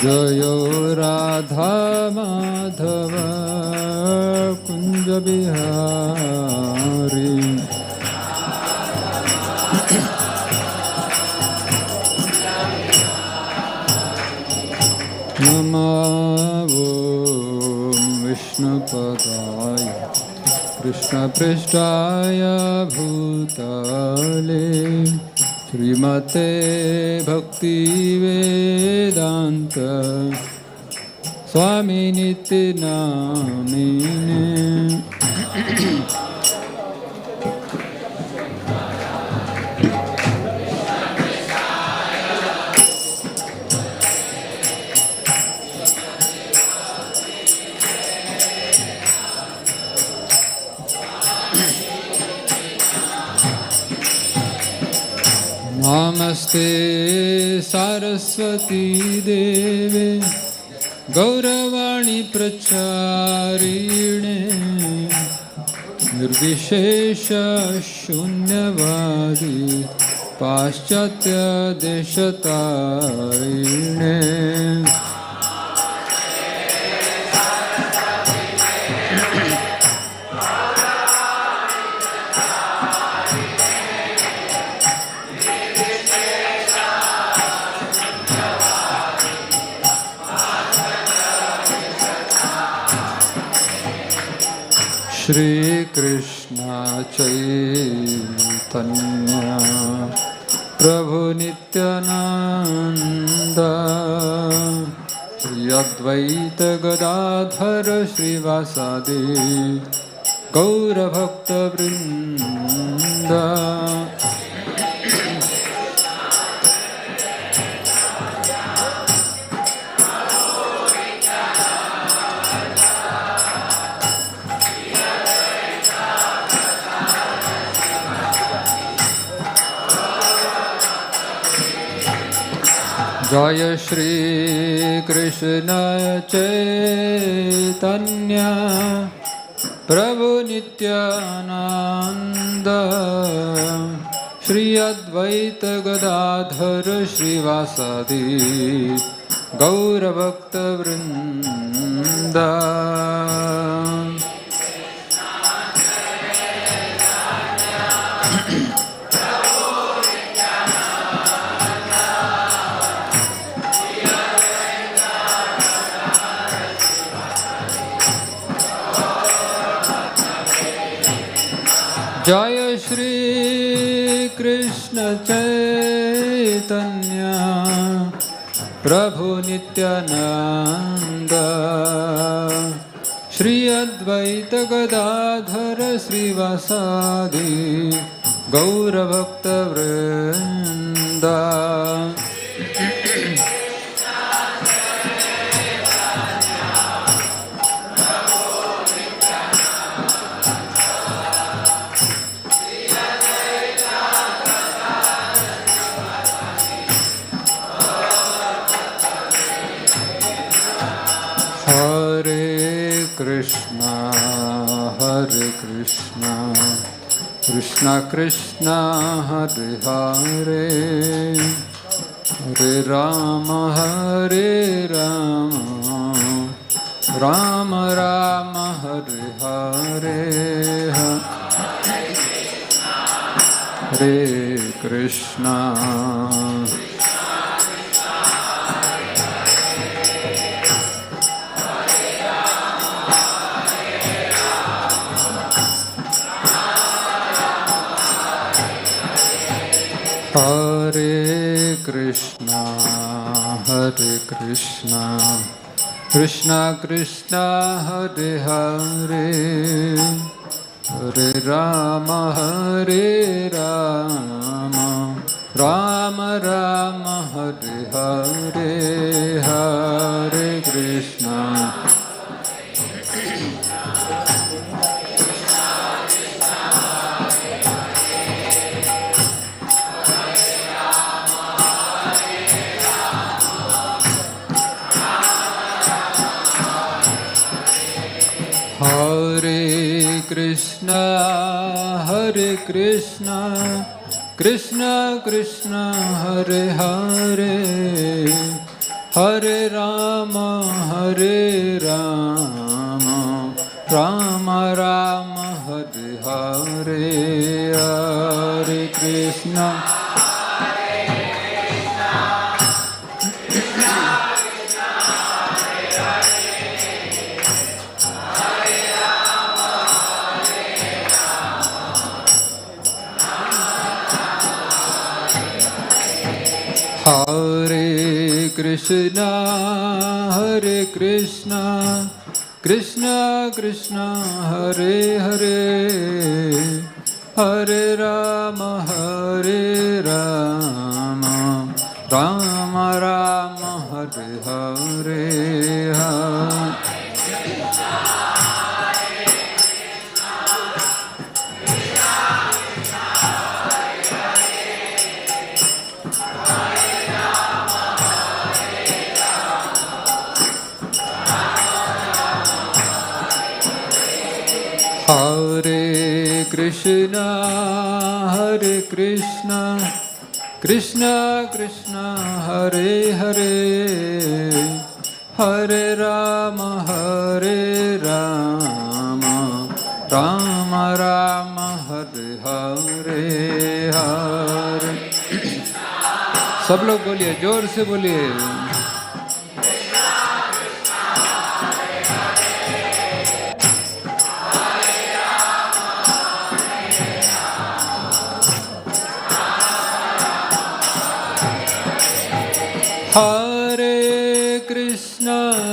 Jayo Radha Madhava Kunja Bihari Namo Vishnu Padaya Krishna Prishtaya Bhutale Srimate Bhakti Vedanta Swami Niti Namine Namaste Saraswati Deve Gauravani Pracharine Nirvishesha Shunyavadi Paschatya Deshatarine Shri Krishna Chaitanya Prabhu Nityananda Shri Advaita Gadadhar Srivasadi Gaura Bhakta Vrinda Jaya Shri Krishna Chaitanya Prabhu Nityananda Shri Advaita Gadadhar Srivasadi Gaura Bhakta Vrinda Jaya Shri Krishna Chaitanya Prabhu Nityananda Shri Advaita Gadadhar Srivasadi Gaura Bhakta Vrinda Hare Krishna, Krishna Krishna, Hare Hare, Hare Rama, Hare Rama, Rama Rama, Hare Hare, Hare Krishna. Hare Krishna, Krishna Krishna, Hare Hare, Hare Rama, Hare Rama, Rama Rama, Hare Hare, Hare Krishna. Hare Krishna, Krishna Krishna Hare Hare Hare Rama Hare Rama Rama Rama Hare Hare Hare Krishna Hare Krishna Krishna Krishna Hare Hare Hare Rama Hare Rama Rama Rama Hare Hare Hare Krishna Krishna Krishna Hare Hare Hare Rama Hare Rama Rama Rama Hare Hare Hare सब लोग बोलिए जोर से बोलिए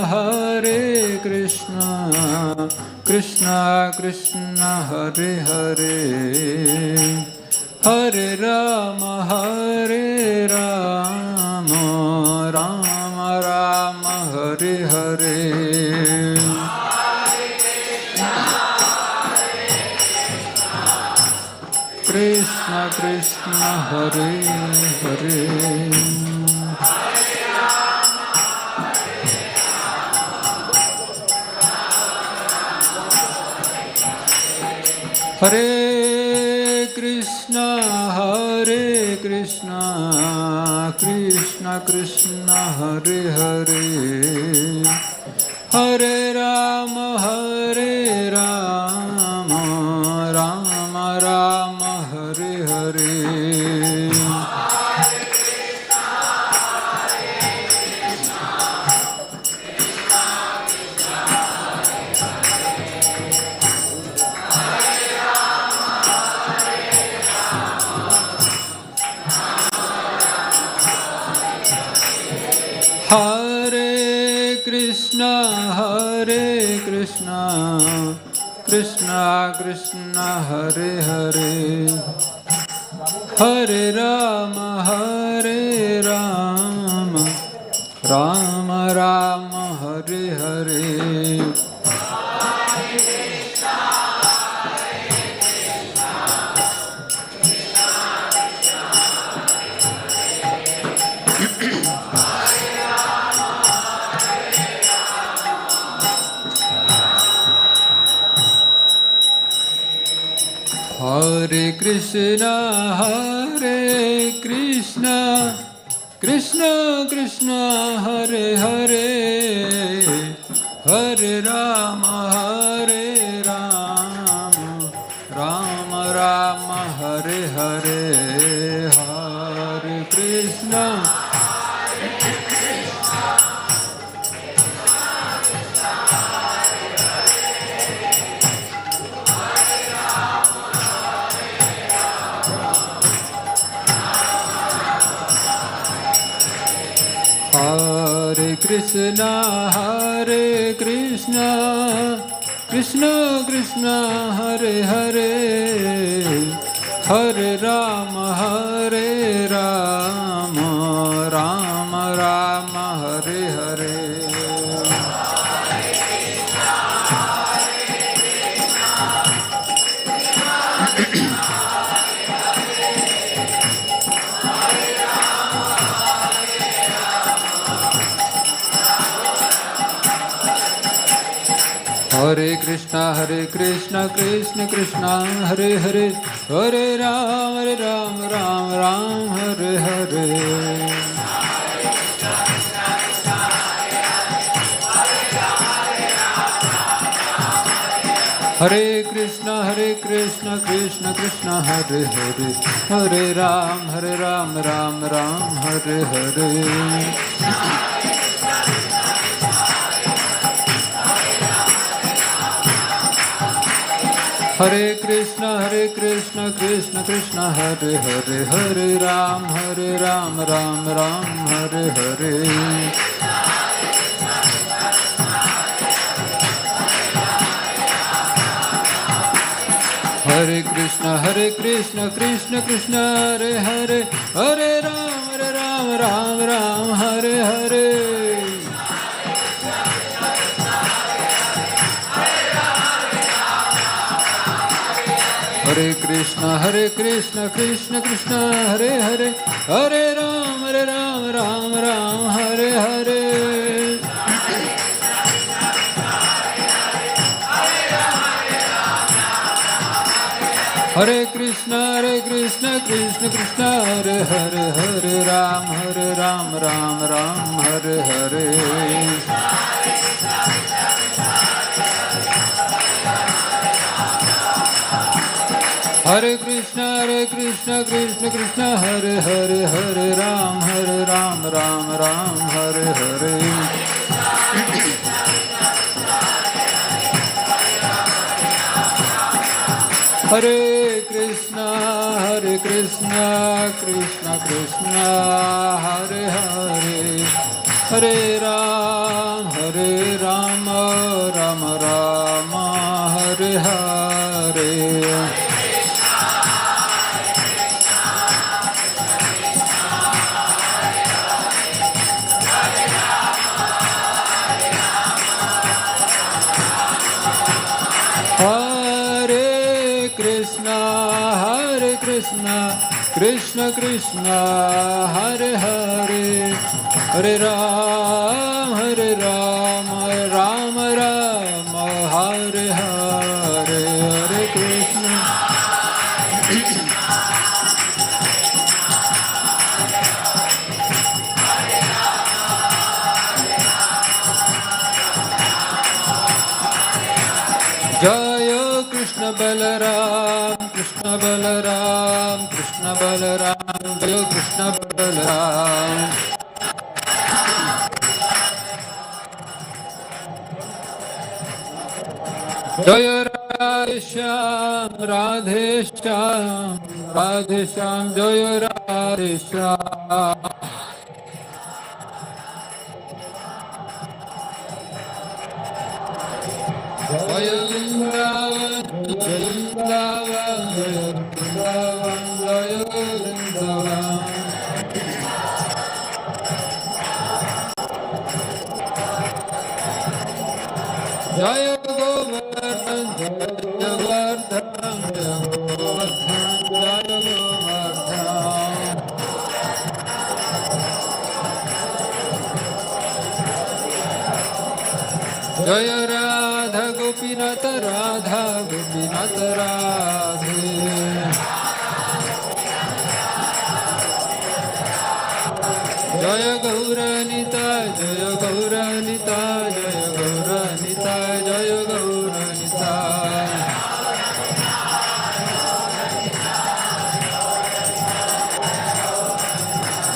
Hare Krishna Krishna Krishna Hare Hare Hare Rama Hare Rama Rama Rama Hare Hare Krishna Krishna Hare Hare Hare Krishna Krishna Krishna Hare Hare Hare Rama Hare Rama Rama Rama Hare Hare Hare Krishna Krishna Krishna Hare Hare Hare Rama Hare Rama Rama Rama Hare Hare Hare Krishna Krishna Krishna Hare Hare Hare Rama Hare Rama Rama Rama Hare Hare Hare Krishna Hare Krishna Krishna Krishna Hare Hare Hare Rama Hare Rama Rama Rama Hare Hare Hare Krishna Krishna Krishna Hare Hare Hare Ram, Ram Ram, Hare Hare. Hare Krishna, Krishna Krishna, Hare Hare. Hare Ram, Ram Ram, Hare Hare. Hare Krishna, Krishna Krishna, Hare Hare. Hare Ram, Ram Ram, Hare Hare. Hare Krishna, Krishna Krishna, Hare Hare. Hare Ram, Ram Ram, Hare Hare. Hare Krishna, Krishna Krishna, Hare Hare. Hare Ram, Ram Ram, Hare Hare. Hare Krishna, Krishna Krishna, Hare Hare. Hare Ram, Ram Ram, Hare Hare. Hare Krishna, Krishna Krishna, Hare Hare. Hare Ram, Ram Ram, Hare Hare. Hare Krishna, Krishna Krishna, Hare Hare. Hare Ram, Ram Ram, Hare Hare. Krishna Krishna, Hare Hare. Hare Ram, Ram Ram, Hare Hare. Hare Krishna. Jaya Krishna Balaram, Krishna Balaram, Krishna Balaram, Jaya Krishna Balaram. Jaya Radhe Shyam, Radhe Shyam, Radhe Shyam, Jaya Radhe Shyam. Jaya Vrindavan, Jaya Vrindavan, Jaya Vrindavan, Jaya Vrindavan. Jaya Govardhan, Jaya Govardhan, Jaya Govardhan, Jaya Govardhan. Jaya Radha Gopinath, Radha Gopinath Radhe. Jaya Gauranita, Jaya Gauranita, Jaya Gauranita, Jaya Gauranita.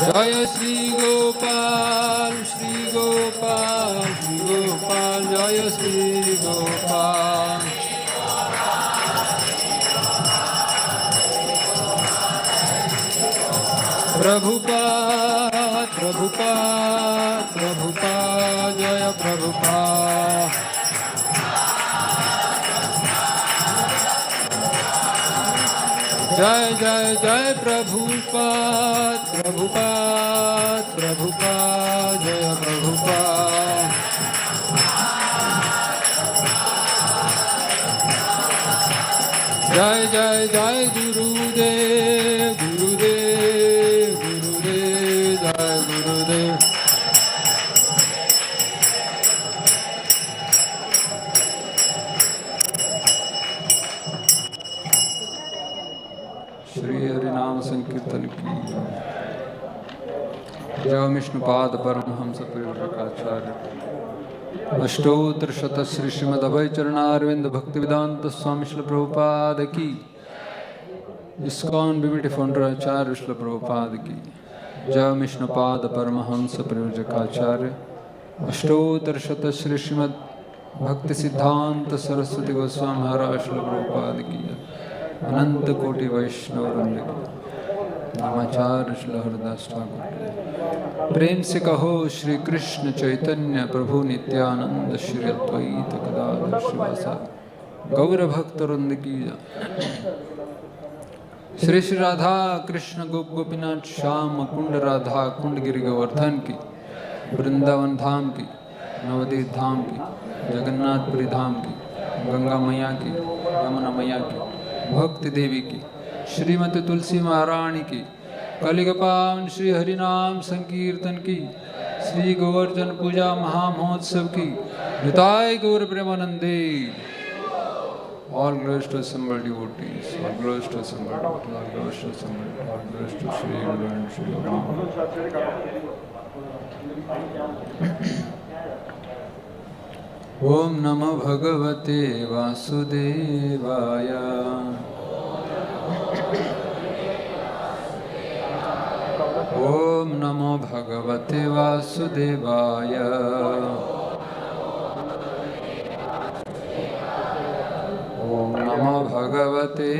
Jaya Sri Gopal, Sri Gopal, Sri Gopal, Jaya Sri Gopal. Prabhupada, Prabhupada, Prabhupada, Jaya Prabhupada. Jai Jai Jai Prabhupada, Prabhupada, Prabhupada, Jaya Prabhupada. Jai Jai Jai Gurudev, Gurudev, Gurudev, Jai Gurudev. जय विष्णुपाद परमहंस परिव्राजकाचार्य अष्टोत्तर शत श्री श्रीमद् अभय चरणारविंद भक्ति वेदांत स्वामी श्रील प्रभुपाद की ISKCON BBT founder आचार्य श्रील प्रभुपाद की जय विष्णुपाद परमहंस परिव्राजकाचार्य अष्टोत्तर शत श्री श्रीमद् भक्ति सिद्धांत सरस्वती गोस्वामी महाराज श्रील प्रभुपाद की अनंत कोटि वैष्णव वृंद की नमाचार्य श्रील हरिदास ठाकुर प्रेम से कहो श्री कृष्ण चैतन्य प्रभु नित्यानंद श्री अद्वैत गदाधर शिवासादि गौर भक्त वृंद की श्री श्री राधा कृष्ण गोपीनाथ श्याम कुंड राधा कुंड गिरि गोवर्धन की वृंदावन धाम की नवदीप धाम की जगन्नाथपुरी धाम की गंगा मैया की यमुना मैया की भक्ति देवी की श्रीमती तुलसी महारानी की कलिगपावन श्री हरिनाम संकीर्तन की श्री गोवर्धन पूजा महामहोत्सव की निताय गौर प्रेमानंदे All glories to assembled devotees, all glories to assembled devotees, all glories to assembled, all glories to Sri Guru and Sri Ram. Om Namo Bhagavate Vasudevaya. Om Namo Bhagavate Vasudevaya. Om Namo Bhagavate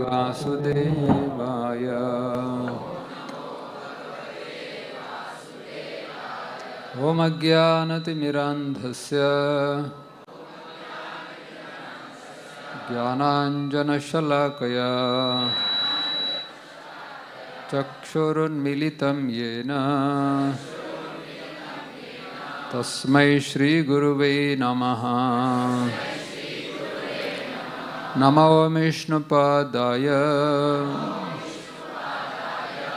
Vasudevaya. Om Ajnanatimirandhasya Jnananjanashalakaya Chakshurunmilitam Yena Tasmai Shri Guruve Namaha. Namo Vishnupadaya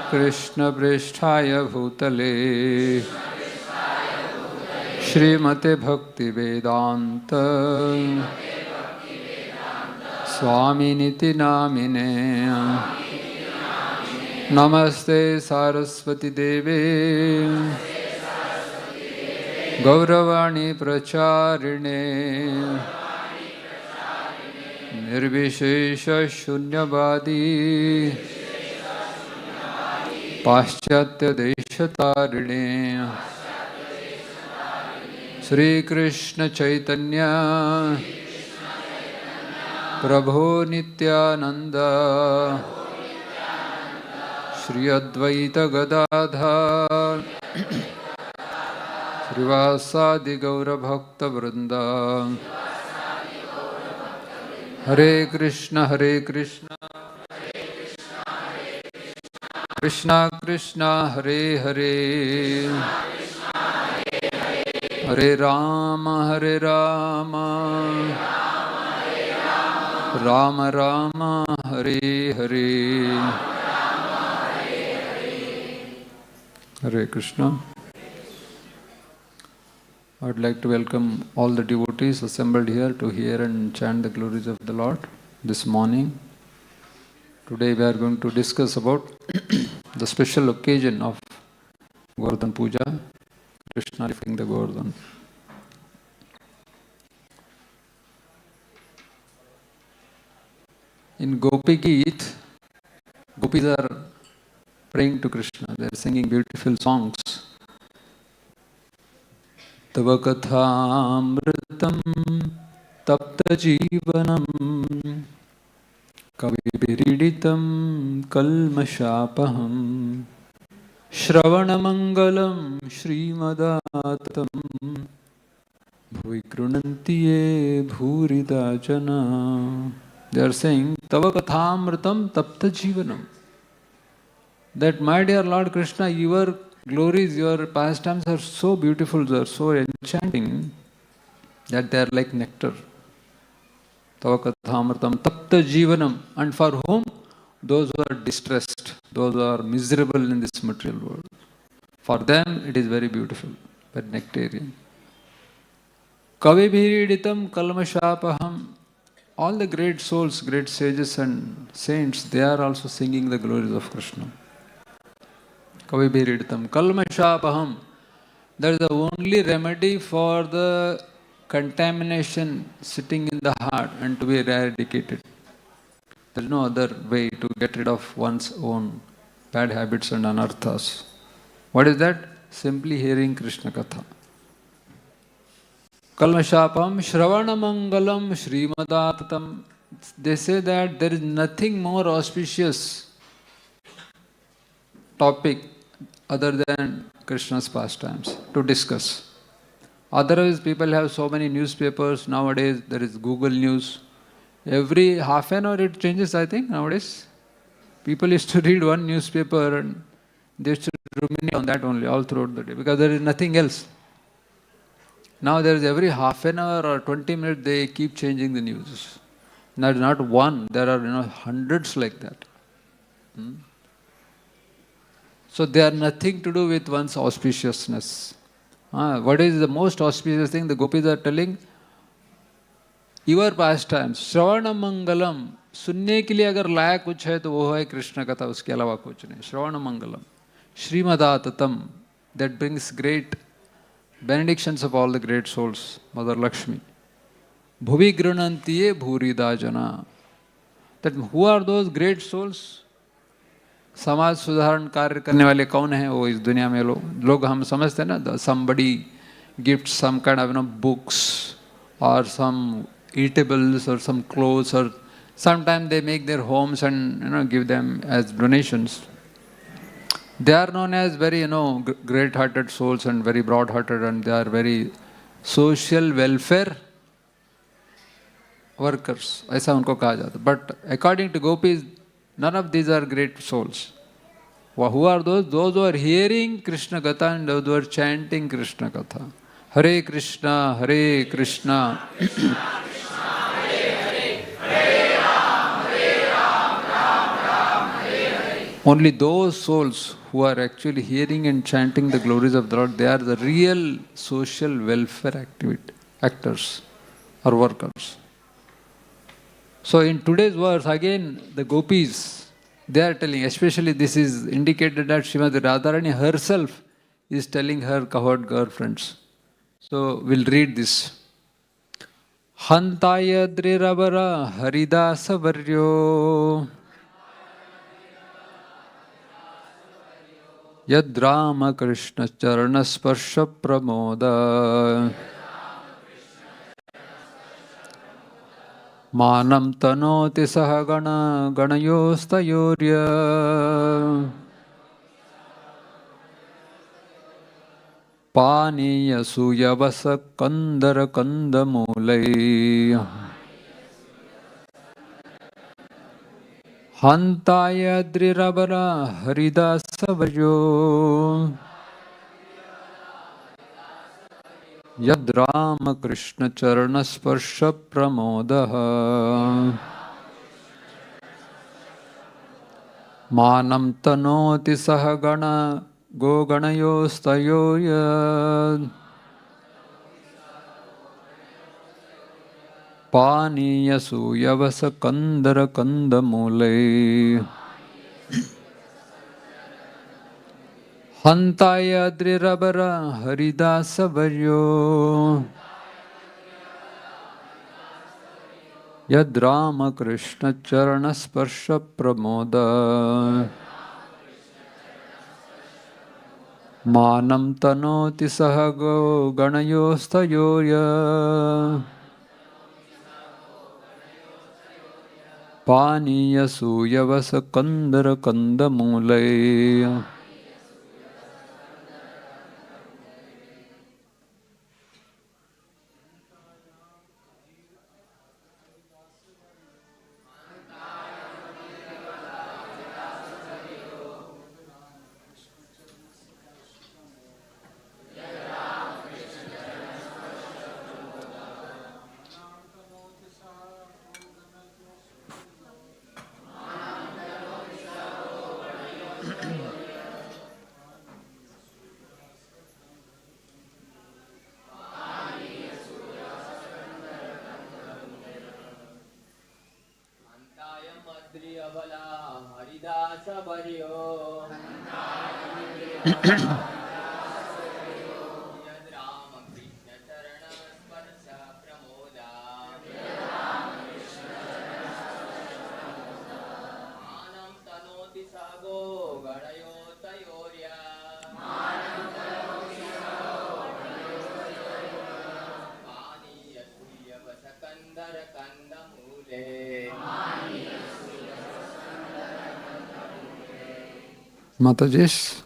Krishna Pristhaya Bhutale Srimate Bhakti Vedanta Swaminiti Namine Namaste Saraswati Devi Gauravani Pracharine Nirvishesha Shunyavadi Paschatya Deshatarine Sri Krishna Chaitanya Prabhu Nityananda Shri Advaita Gadadhar Srivasadi Gaura Bhakta Vrinda Hare Krishna Krishna Krishna Hare Hare Hare Rama Rama Rama Hare Hare Hare Krishna. I would like to welcome all the devotees assembled here to hear and chant the glories of the Lord this morning. Today we are going to discuss about the special occasion of Govardhan Pooja, Krishna lifting the Govardhan. In Gopi Geet, gopis are praying to Krishna. They are singing beautiful songs. Tava kathamritam tapta jivanam kavibiriditam kalmashapaham Shravanamangalam Srimadatam Bhuvi krunantiye bhurida jana. They are saying Tava kathamritam tapta jivanam. That my dear Lord Krishna, your glories, your pastimes are so beautiful, they are so enchanting that they are like nectar. Tava kathamritam tapta jivanam. And for whom? Those who are distressed, those who are miserable in this material world. For them it is very beautiful, very nectarian. Kavibhiriditam kalmashapaham. All the great souls, great sages and saints, they are also singing the glories of Krishna. Kavibhiriditam kalmashapaham. That is the only remedy for the contamination sitting in the heart and to be eradicated. There is no other way to get rid of one's own bad habits and anarthas. What is that? Simply hearing Krishna Katha. Kalmashapam Shravana Mangalam Srimadatam. They say that there is nothing more auspicious topic other than Krishna's pastimes to discuss. Otherwise, people have so many newspapers nowadays. There is Google News. Every half an hour it changes, I think, nowadays. People used to read one newspaper and they used to ruminate on that only all throughout the day because there is nothing else. Now there is every half an hour or 20 minutes they keep changing the news. Not one, there are hundreds like that. So they are nothing to do with one's auspiciousness. What is the most auspicious thing? The gopis are telling, your pastimes, Shravana Mangalam, सुनने के लिए अगर लायक कुछ है तो वो है कृष्ण कथा, उसके अलावा कुछ नहीं. श्रवण मंगलम श्रीमदाततम, that brings great benedictions of all the great souls. Mother Lakshmi. Bhuvi granantiye bhurida jana. That who are those great souls? समाज सुधारण कार्य करने वाले कौन हैं वो इस दुनिया में लोग हम समझते हैं ना, somebody gives some kind of books or some eatables or some clothes, or sometimes they make their homes and give them as donations. They are known as very great-hearted souls and very broad-hearted, and they are very social welfare workers. ऐसा उनको कहा जाता. But according to gopis, none of these are great souls. Who are those? Those who are hearing Krishna Katha and those who are chanting Krishna Katha. Hare Krishna, Hare Krishna. Only those souls who are actually hearing and chanting the glories of the Lord, they are the real social welfare actors or workers. So in today's verse, again, the gopis, they are telling, especially this is indicated that Srimad Radharani herself is telling her cowherd girlfriends. So we'll read this. Hantaya Drirabara Haridasa Varyo Yad Rama Krishna Charana Sparsha Pramoda Manam Tanoti Sahagana Ganayostayorya Paniya Suyavasa Kandara Kandamulai Hantaya Drirabara Haridasa Varyo Yad Rama Krishna Charana Sparsha Pramodaha Manam Tanoti Sahagana Goganayostayoya Paniya Suyavasa Kandara Kandamulai Hantaya Drirabara Haridasa Varyo Yad Rama Krishna Charana Sparsha Pramoda Manam Tanoti Sahago Ganayostayorya Paniya Suyavasa Kandara Kandamulai. Mataji's.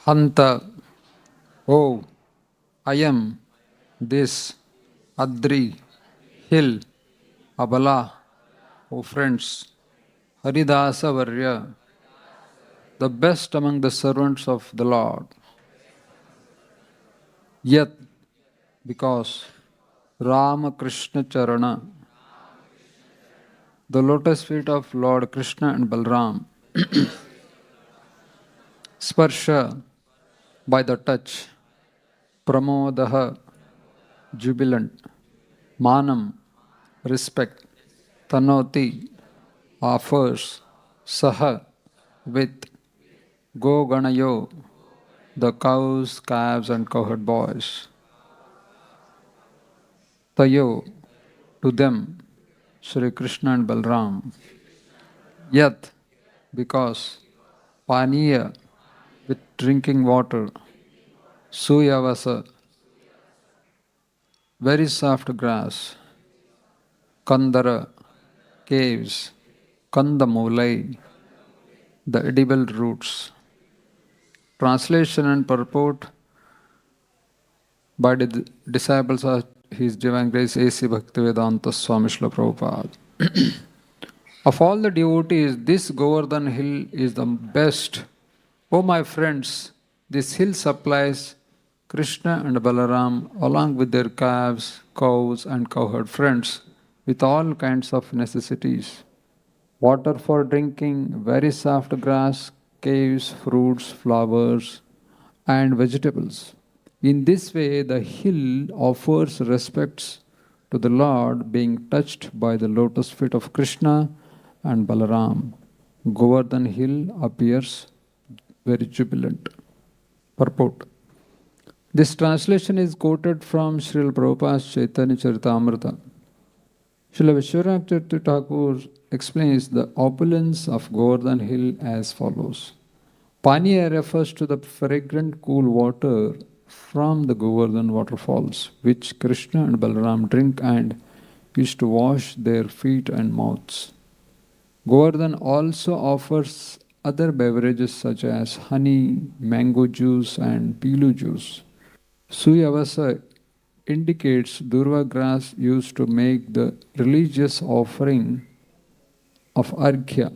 Hanta, oh, I am this Adri hill, Abala, oh friends, Haridasa Varya, the best among the servants of the Lord. Yet, because Rama Krishna Charana, the lotus feet of Lord Krishna and Balram, Sparsha, by the touch, Pramodaha, jubilant, Manam, respect, Tanoti, offers, Saha, with, Go Ganayo, the cows, calves, and cowherd boys. Tayo, to them, Sri Krishna and Balram. Yet, because Paniya, with drinking water, Suyavasa, very soft grass, Kandara, caves, Kandamulai, the edible roots. Translation and purport by the disciples of His Divine Grace A.C. Bhaktivedanta Swami Srila Prabhupada. Of all the devotees, this Govardhan hill is the best. Oh my friends, this hill supplies Krishna and Balaram along with their calves, cows and cowherd friends with all kinds of necessities. Water for drinking, very soft grass, caves, fruits, flowers and vegetables. In this way, the hill offers respects to the Lord, being touched by the lotus feet of Krishna and Balaram. Govardhan hill appears very jubilant. Purport. This translation is quoted from Srila Prabhupada's Chaitanya Charitamrita. Srila Vishwanath Thakur explains the opulence of Govardhan hill as follows. Paniya refers to the fragrant cool water from the Govardhan waterfalls, which Krishna and Balaram drink and use to wash their feet and mouths. Govardhan also offers other beverages such as honey, mango juice and pilu juice. Suyavasa indicates durva grass used to make the religious offering of arghya.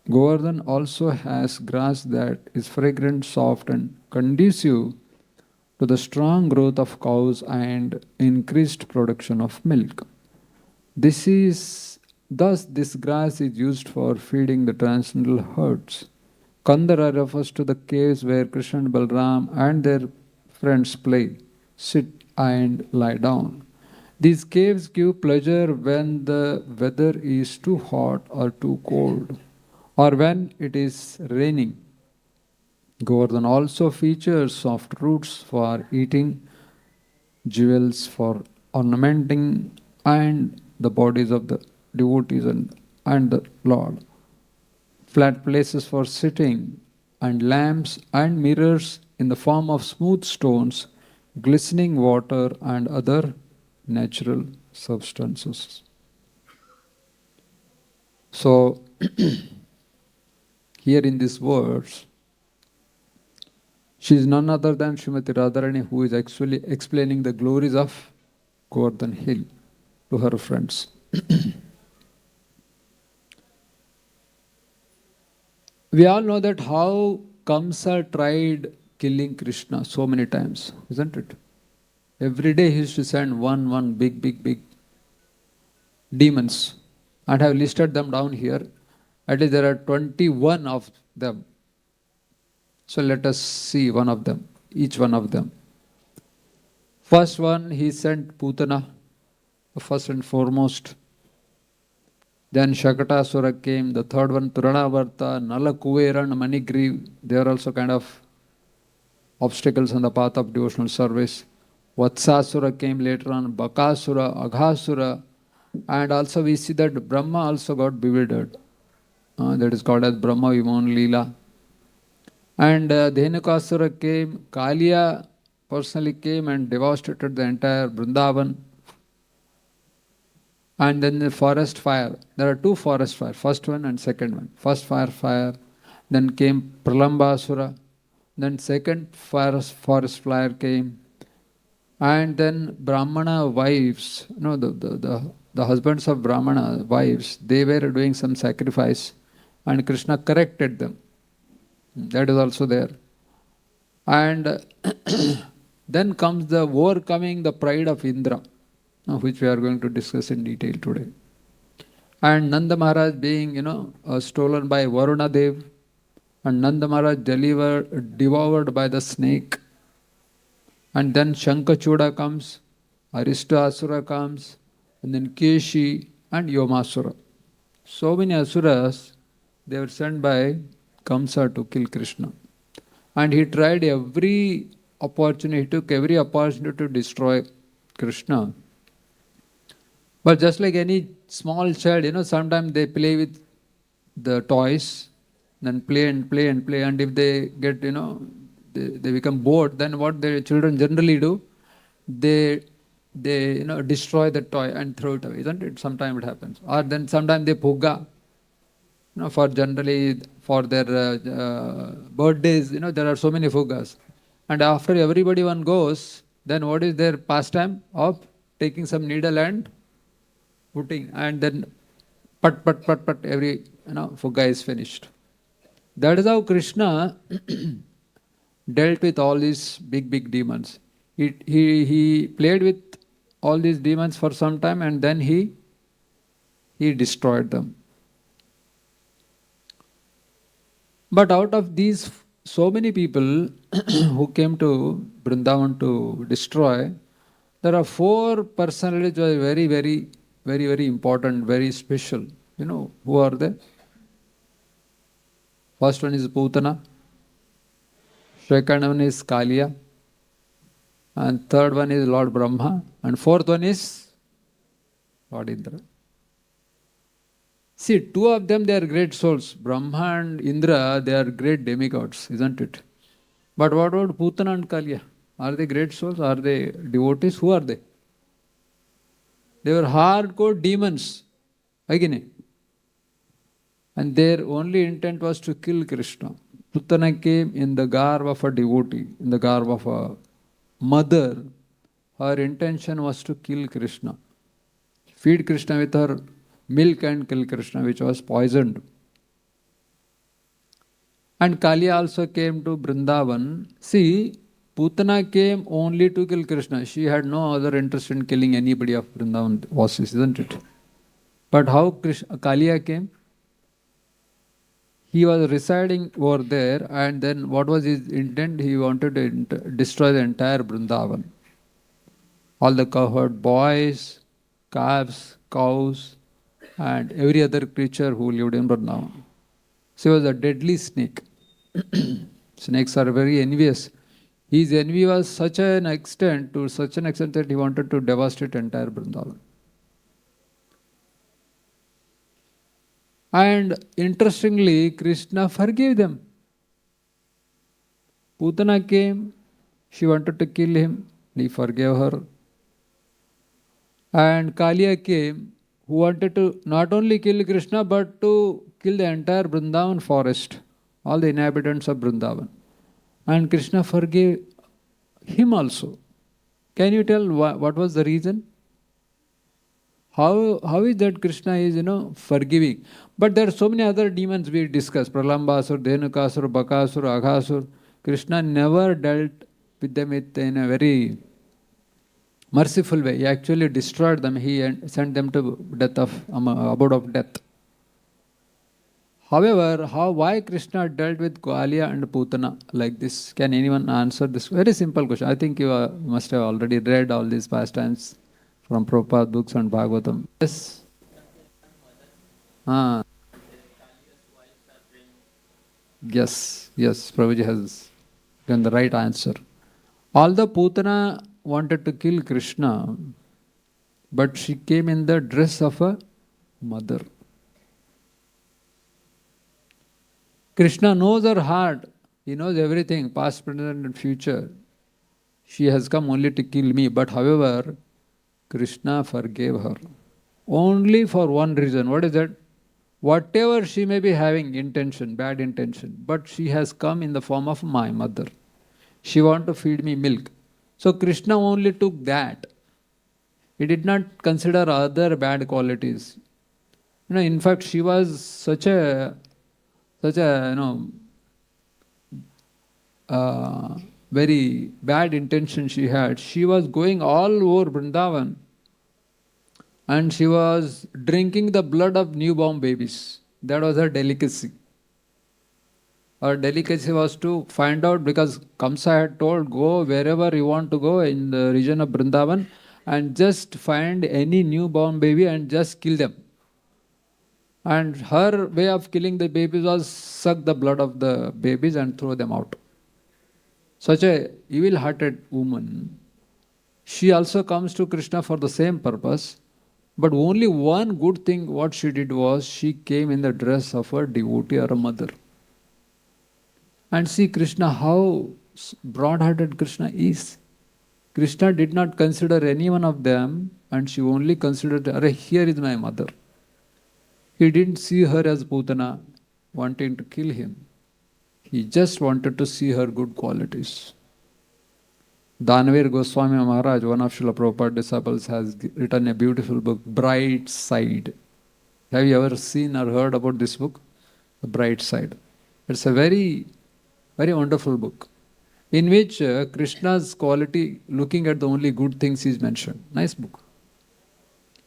Govardhan also has grass that is fragrant, soft and conducive to the strong growth of cows and increased production of milk. Thus this grass is used for feeding the transcendental herds. Kandara refers to the caves where Krishna and Balram and their friends play, sit and lie down. These caves give pleasure when the weather is too hot or too cold, or when it is raining. Govardhan also features soft roots for eating, jewels for ornamenting, and the bodies of the devotees and the Lord. Flat places for sitting, and lamps and mirrors in the form of smooth stones, glistening water, and other natural substances. So, here in these words, she is none other than Srimati Radharani, who is actually explaining the glories of Govardhan Hill to her friends. We all know that how Kamsa tried killing Krishna so many times, isn't it? Every day he used to send one big demons. And I have listed them down here. At least there are 21 of them. So let us see one of them, each one of them. First one, he sent Putana, first and foremost. Then Shakatasura came. The third one, Turanavarta, Nalakuveran, Manigriv. They are also kind of obstacles on the path of devotional service. Vatsasura came later on, Bakasura, Aghasura. And also we see that Brahma also got bewildered. That is called as Brahma Vimon Leela. And Dhenukasura came, Kaliya personally came and devastated the entire Vrindavan. And then the forest fire. There are two forest fires, first one and second one. First fire. Then came Pralambasura. Then second forest fire came. And then Brahmana wives, the husbands of Brahmana wives, they were doing some sacrifice. And Krishna corrected them. That is also there. And then comes the overcoming the pride of Indra, which we are going to discuss in detail today. And Nanda Maharaj being, stolen by Varuna Dev, and Nanda Maharaj devoured by the snake. And then Shankachuda comes, Arista Asura comes, and then Keshi and Yomasura. So many Asuras, they were sent by Kamsa to kill Krishna. And he tried every opportunity, he took every opportunity to destroy Krishna. But just like any small child, sometimes they play with the toys, then play, and if they get, they become bored, then what the children generally do, they destroy the toy and throw it away, isn't it? Sometimes it happens. Or then sometimes they puga, for their birthdays, there are so many fugas. And after everybody one goes, then what is their pastime of taking some needle and putting, and then pat, every fuga is finished. That is how Krishna dealt with all these big demons. He played with all these demons for some time, and then he destroyed them. But out of these so many people who came to Vrindavan to destroy, there are 4 personalities who are very important, very special. Who are they? First one is Putana, second one is Kaliya, and third one is Lord Brahma, and fourth one is Lord Indra. See, 2 of them, they are great souls. Brahma and Indra, they are great demigods, isn't it? But what about Putana and Kaliya? Are they great souls? Are they devotees? Who are they? They were hardcore demons. Again. And their only intent was to kill Krishna. Putana came in the garb of a devotee, in the garb of a mother. Her intention was to kill Krishna. Feed Krishna with her milk and kill Krishna, which was poisoned. And Kaliya also came to Vrindavan. See, Putana came only to kill Krishna. She had no other interest in killing anybody of Vrindavan Vasis, isn't it? But how Kaliya came? He was residing over there, and then what was his intent? He wanted to destroy the entire Vrindavan. All the cowherd boys, calves, cows, and every other creature who lived in Vrindavan. So he was a deadly snake. Snakes are very envious. His envy was to such an extent that he wanted to devastate entire Vrindavan. And interestingly, Krishna forgave them. Putana came, she wanted to kill him, he forgave her. And Kaliya came, who wanted to not only kill Krishna, but to kill the entire Vrindavan forest, all the inhabitants of Vrindavan. And Krishna forgave him also. Can you tell what was the reason? How is that Krishna is, forgiving? But there are so many other demons we discussed, Pralambasur, Dhenukasur, Bakasur, Aghasur. Krishna never dealt with them in a very merciful way. He actually destroyed them. He sent them to abode of death. However, why Krishna dealt with Kaliya and Putana like this? Can anyone answer this? Very simple question. I think you must have already read all these pastimes from Prabhupada books and Bhagavatam. Yes. Yes, Prabhuji has given the right answer. Although Putana wanted to kill Krishna, but she came in the dress of a mother. Krishna knows her heart. He knows everything, past, present and future. She has come only to kill me. But however, Krishna forgave her. Only for one reason. What is that? Whatever she may be having intention, bad intention, but she has come in the form of my mother. She wants to feed me milk. So Krishna only took that. He did not consider other bad qualities. In fact, she was such a very bad intention she had. She was going all over Vrindavan and she was drinking the blood of newborn babies. That was her delicacy. Her delicacy was to find out, because Kamsa had told, go wherever you want to go in the region of Vrindavan and just find any newborn baby and just kill them. And her way of killing the babies was suck the blood of the babies and throw them out. Such a evil-hearted woman. She also comes to Krishna for the same purpose. But only one good thing what she did was she came in the dress of a devotee or a mother. And see Krishna, how broad-hearted Krishna is. Krishna did not consider any one of them and she only considered, here is my mother. He didn't see her as Putana, wanting to kill him. He just wanted to see her good qualities. Danavir Goswami Maharaj, one of Srila Prabhupada's disciples, has written a beautiful book, Bright Side. Have you ever seen or heard about this book? The Bright Side. It's a very, very wonderful book, in which Krishna's quality, looking at the only good things, is mentioned. Nice book.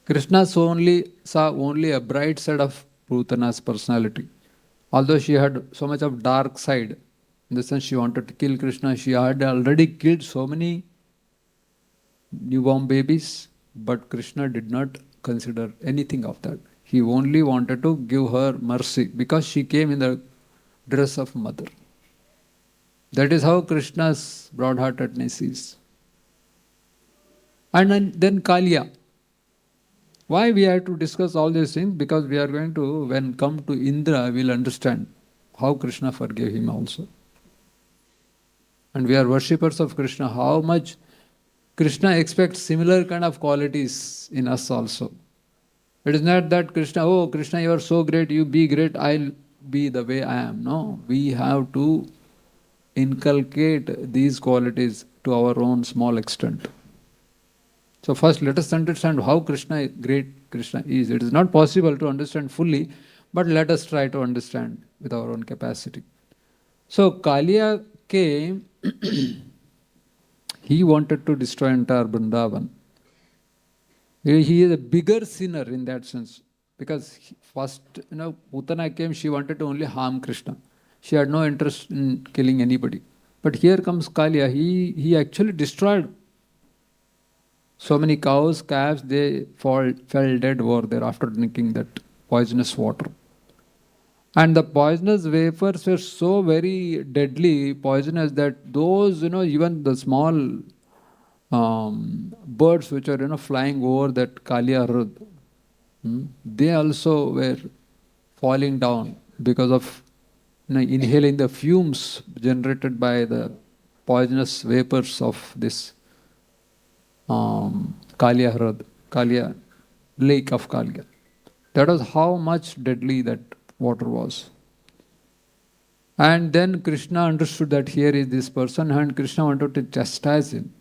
Krishna saw only a bright side of Putana's personality. Although she had so much of dark side, in the sense she wanted to kill Krishna, she had already killed so many newborn babies, but Krishna did not consider anything of that. He only wanted to give her mercy because she came in the dress of mother. That is how Krishna's broad-heartedness is. And then Kaliya. Why we have to discuss all these things? Because we are going to, when come to Indra, we will understand how Krishna forgave him also. And we are worshippers of Krishna. How much Krishna expects similar kind of qualities in us also. It is not that Krishna, oh Krishna, you are so great, you be great, I'll be the way I am. No, we have to inculcate these qualities to our own small extent. So first let us understand how great Krishna is. It is not possible to understand fully, but let us try to understand with our own capacity. So Kaliya came, he wanted to destroy entire Vrindavan. He is a bigger sinner in that sense. Because first, Putana came, she wanted to only harm Krishna. She had no interest in killing anybody. But here comes Kaliya, he actually destroyed so many cows, calves, they fell dead over there after drinking that poisonous water. And the poisonous vapors were so very deadly, poisonous, that those, even the small birds which are, flying over that Kaliya Hrud, they also were falling down because of inhaling the fumes generated by the poisonous vapors of this Kaliya Hrad, Kaliya, lake of Kaliya. That was how much deadly that water was. And then Krishna understood that here is this person, and Krishna wanted to chastise him.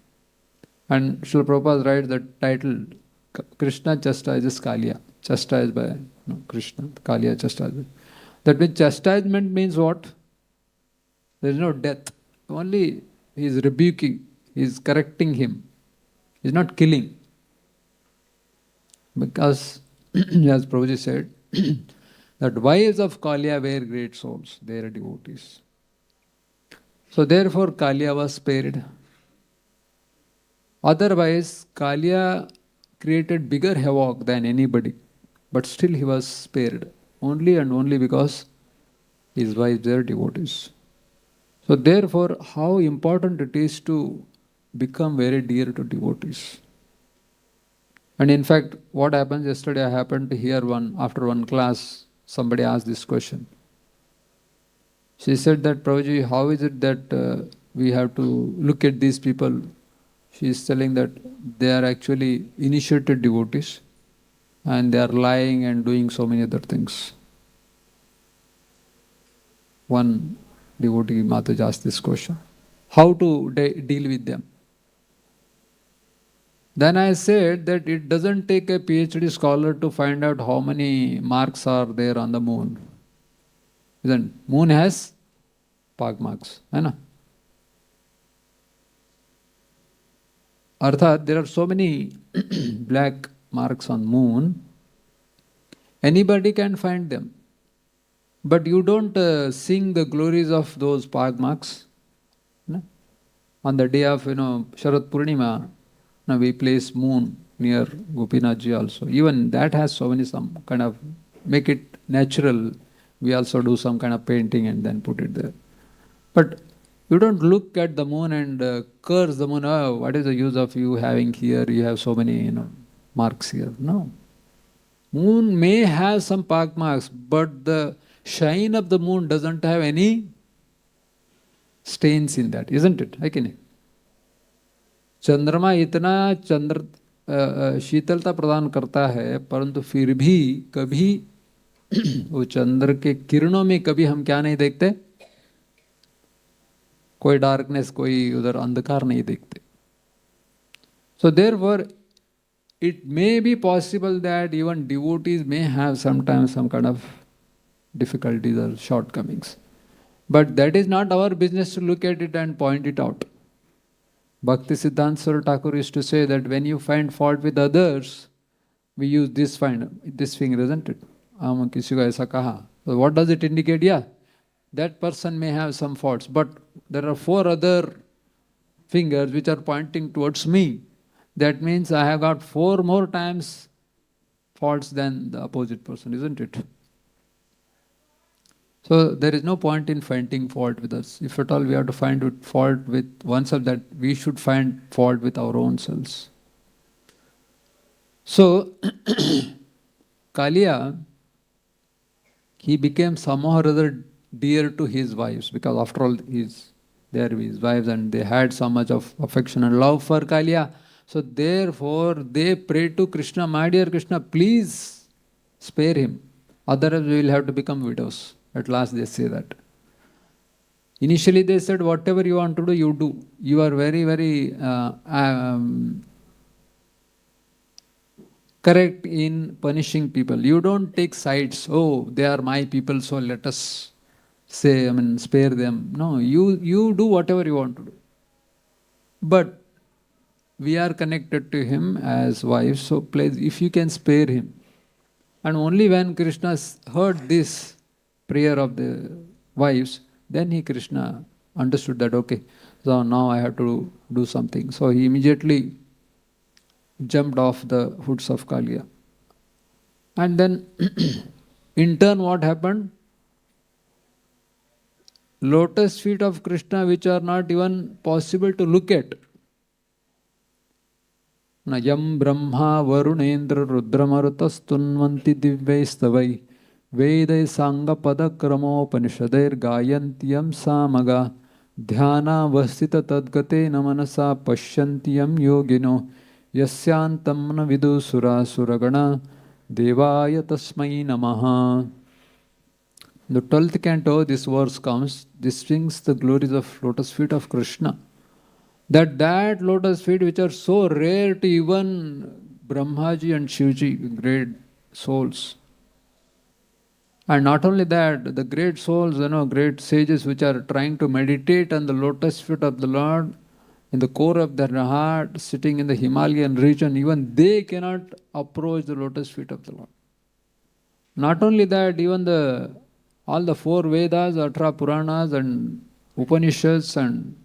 And Srila Prabhupada writes the title, Krishna chastises Kaliya, chastised by Krishna, Kaliya chastised. That means chastisement means what? There is no death. Only he is rebuking, he is correcting him. He is not killing. Because, as Prabhuji said, that wives of Kaliya were great souls, they are devotees. So therefore Kaliya was spared. Otherwise, Kaliya created bigger havoc than anybody, but still he was spared, only and only because his wives were devotees. So therefore, how important it is to become very dear to devotees. And in fact, what happens yesterday, I happened to hear after one class, somebody asked this question. She said that, Prabhuji, how is it that we have to look at these people? She is telling that they are actually initiated devotees and they are lying and doing so many other things. One devotee Mataji asked this question. How to deal with them? Then I said that it doesn't take a PhD scholar to find out how many marks are there on the moon. Isn't moon has park marks, है ना? Arthat, there are so many black marks on moon. Anybody can find them. But you don't sing the glories of those park marks. No? On the day of Sharad Purnima, we place moon near Gopinath also. Even that has so many some kind of make it natural. We also do some kind of painting and then put it there. But you don't look at the moon and curse the moon. Oh, what is the use of you having here? You have so many marks here. No. Moon may have some park marks, but the shine of the moon doesn't have any stains in that, isn't it? चंद्रमा इतना शीतलता प्रदान करता है, परंतु फिर भी कभी वो चंद्र के किरणों में कभी हम क्या नहीं देखते? कोई डार्कनेस, कोई उधर अंधकार नहीं देखते. So therefore, it may be possible that even devotees may have sometimes some kind of difficulties or shortcomings. But that is not our business to look at it and point it out. Bhakti Siddhanta Saraswati Thakur used to say that when you find fault with others, we use this finger, isn't it? किसी को ऐसा कहा. So what does it indicate? Yeah, that person may have some faults, but there are 4 other fingers which are pointing towards me. That means I have got 4 more times faults than the opposite person, isn't it? So there is no point in finding fault with us. If at all we have to find fault with oneself, that we should find fault with our own selves. So Kaliya, he became somehow or other dear to his wives, because after all they are his wives and they had so much of affection and love for Kaliya. So therefore they prayed to Krishna, my dear Krishna, please spare him. Otherwise we will have to become widows. At last they say that. Initially they said, whatever you want to do, you do. You are very, very correct in punishing people. You don't take sides. Oh, they are my people, so let us spare them. No, you do whatever you want to do. But we are connected to him as wives, so please, if you can spare him. And only when Krishna heard this prayer of the wives, then Krishna understood that, okay, so now I have to do something. So he immediately jumped off the hoods of Kaliya. And then in turn what happened? Lotus feet of Krishna which are not even possible to look at. Yam Brahma Varunendra Rudramarutastunvanti Divyaistavai Vedai Sangha Padakramo Panishadair Gayantyam Samaga Dhyana Vasita Tadgate Namanasa Pashyantiyam Yogino Yasyantam na Vidu Sura Suragana Devaya Tasmai Namaha. The 12th canto, this verse comes, this sings the glories of lotus feet of Krishna. That lotus feet which are so rare to even Brahmaji and Shivji, great souls. And not only that, the great souls, great sages which are trying to meditate on the lotus feet of the Lord in the core of their heart, sitting in the Himalayan region, even they cannot approach the lotus feet of the Lord. Not only that, even all the 4 Vedas, Atra Puranas and Upanishads and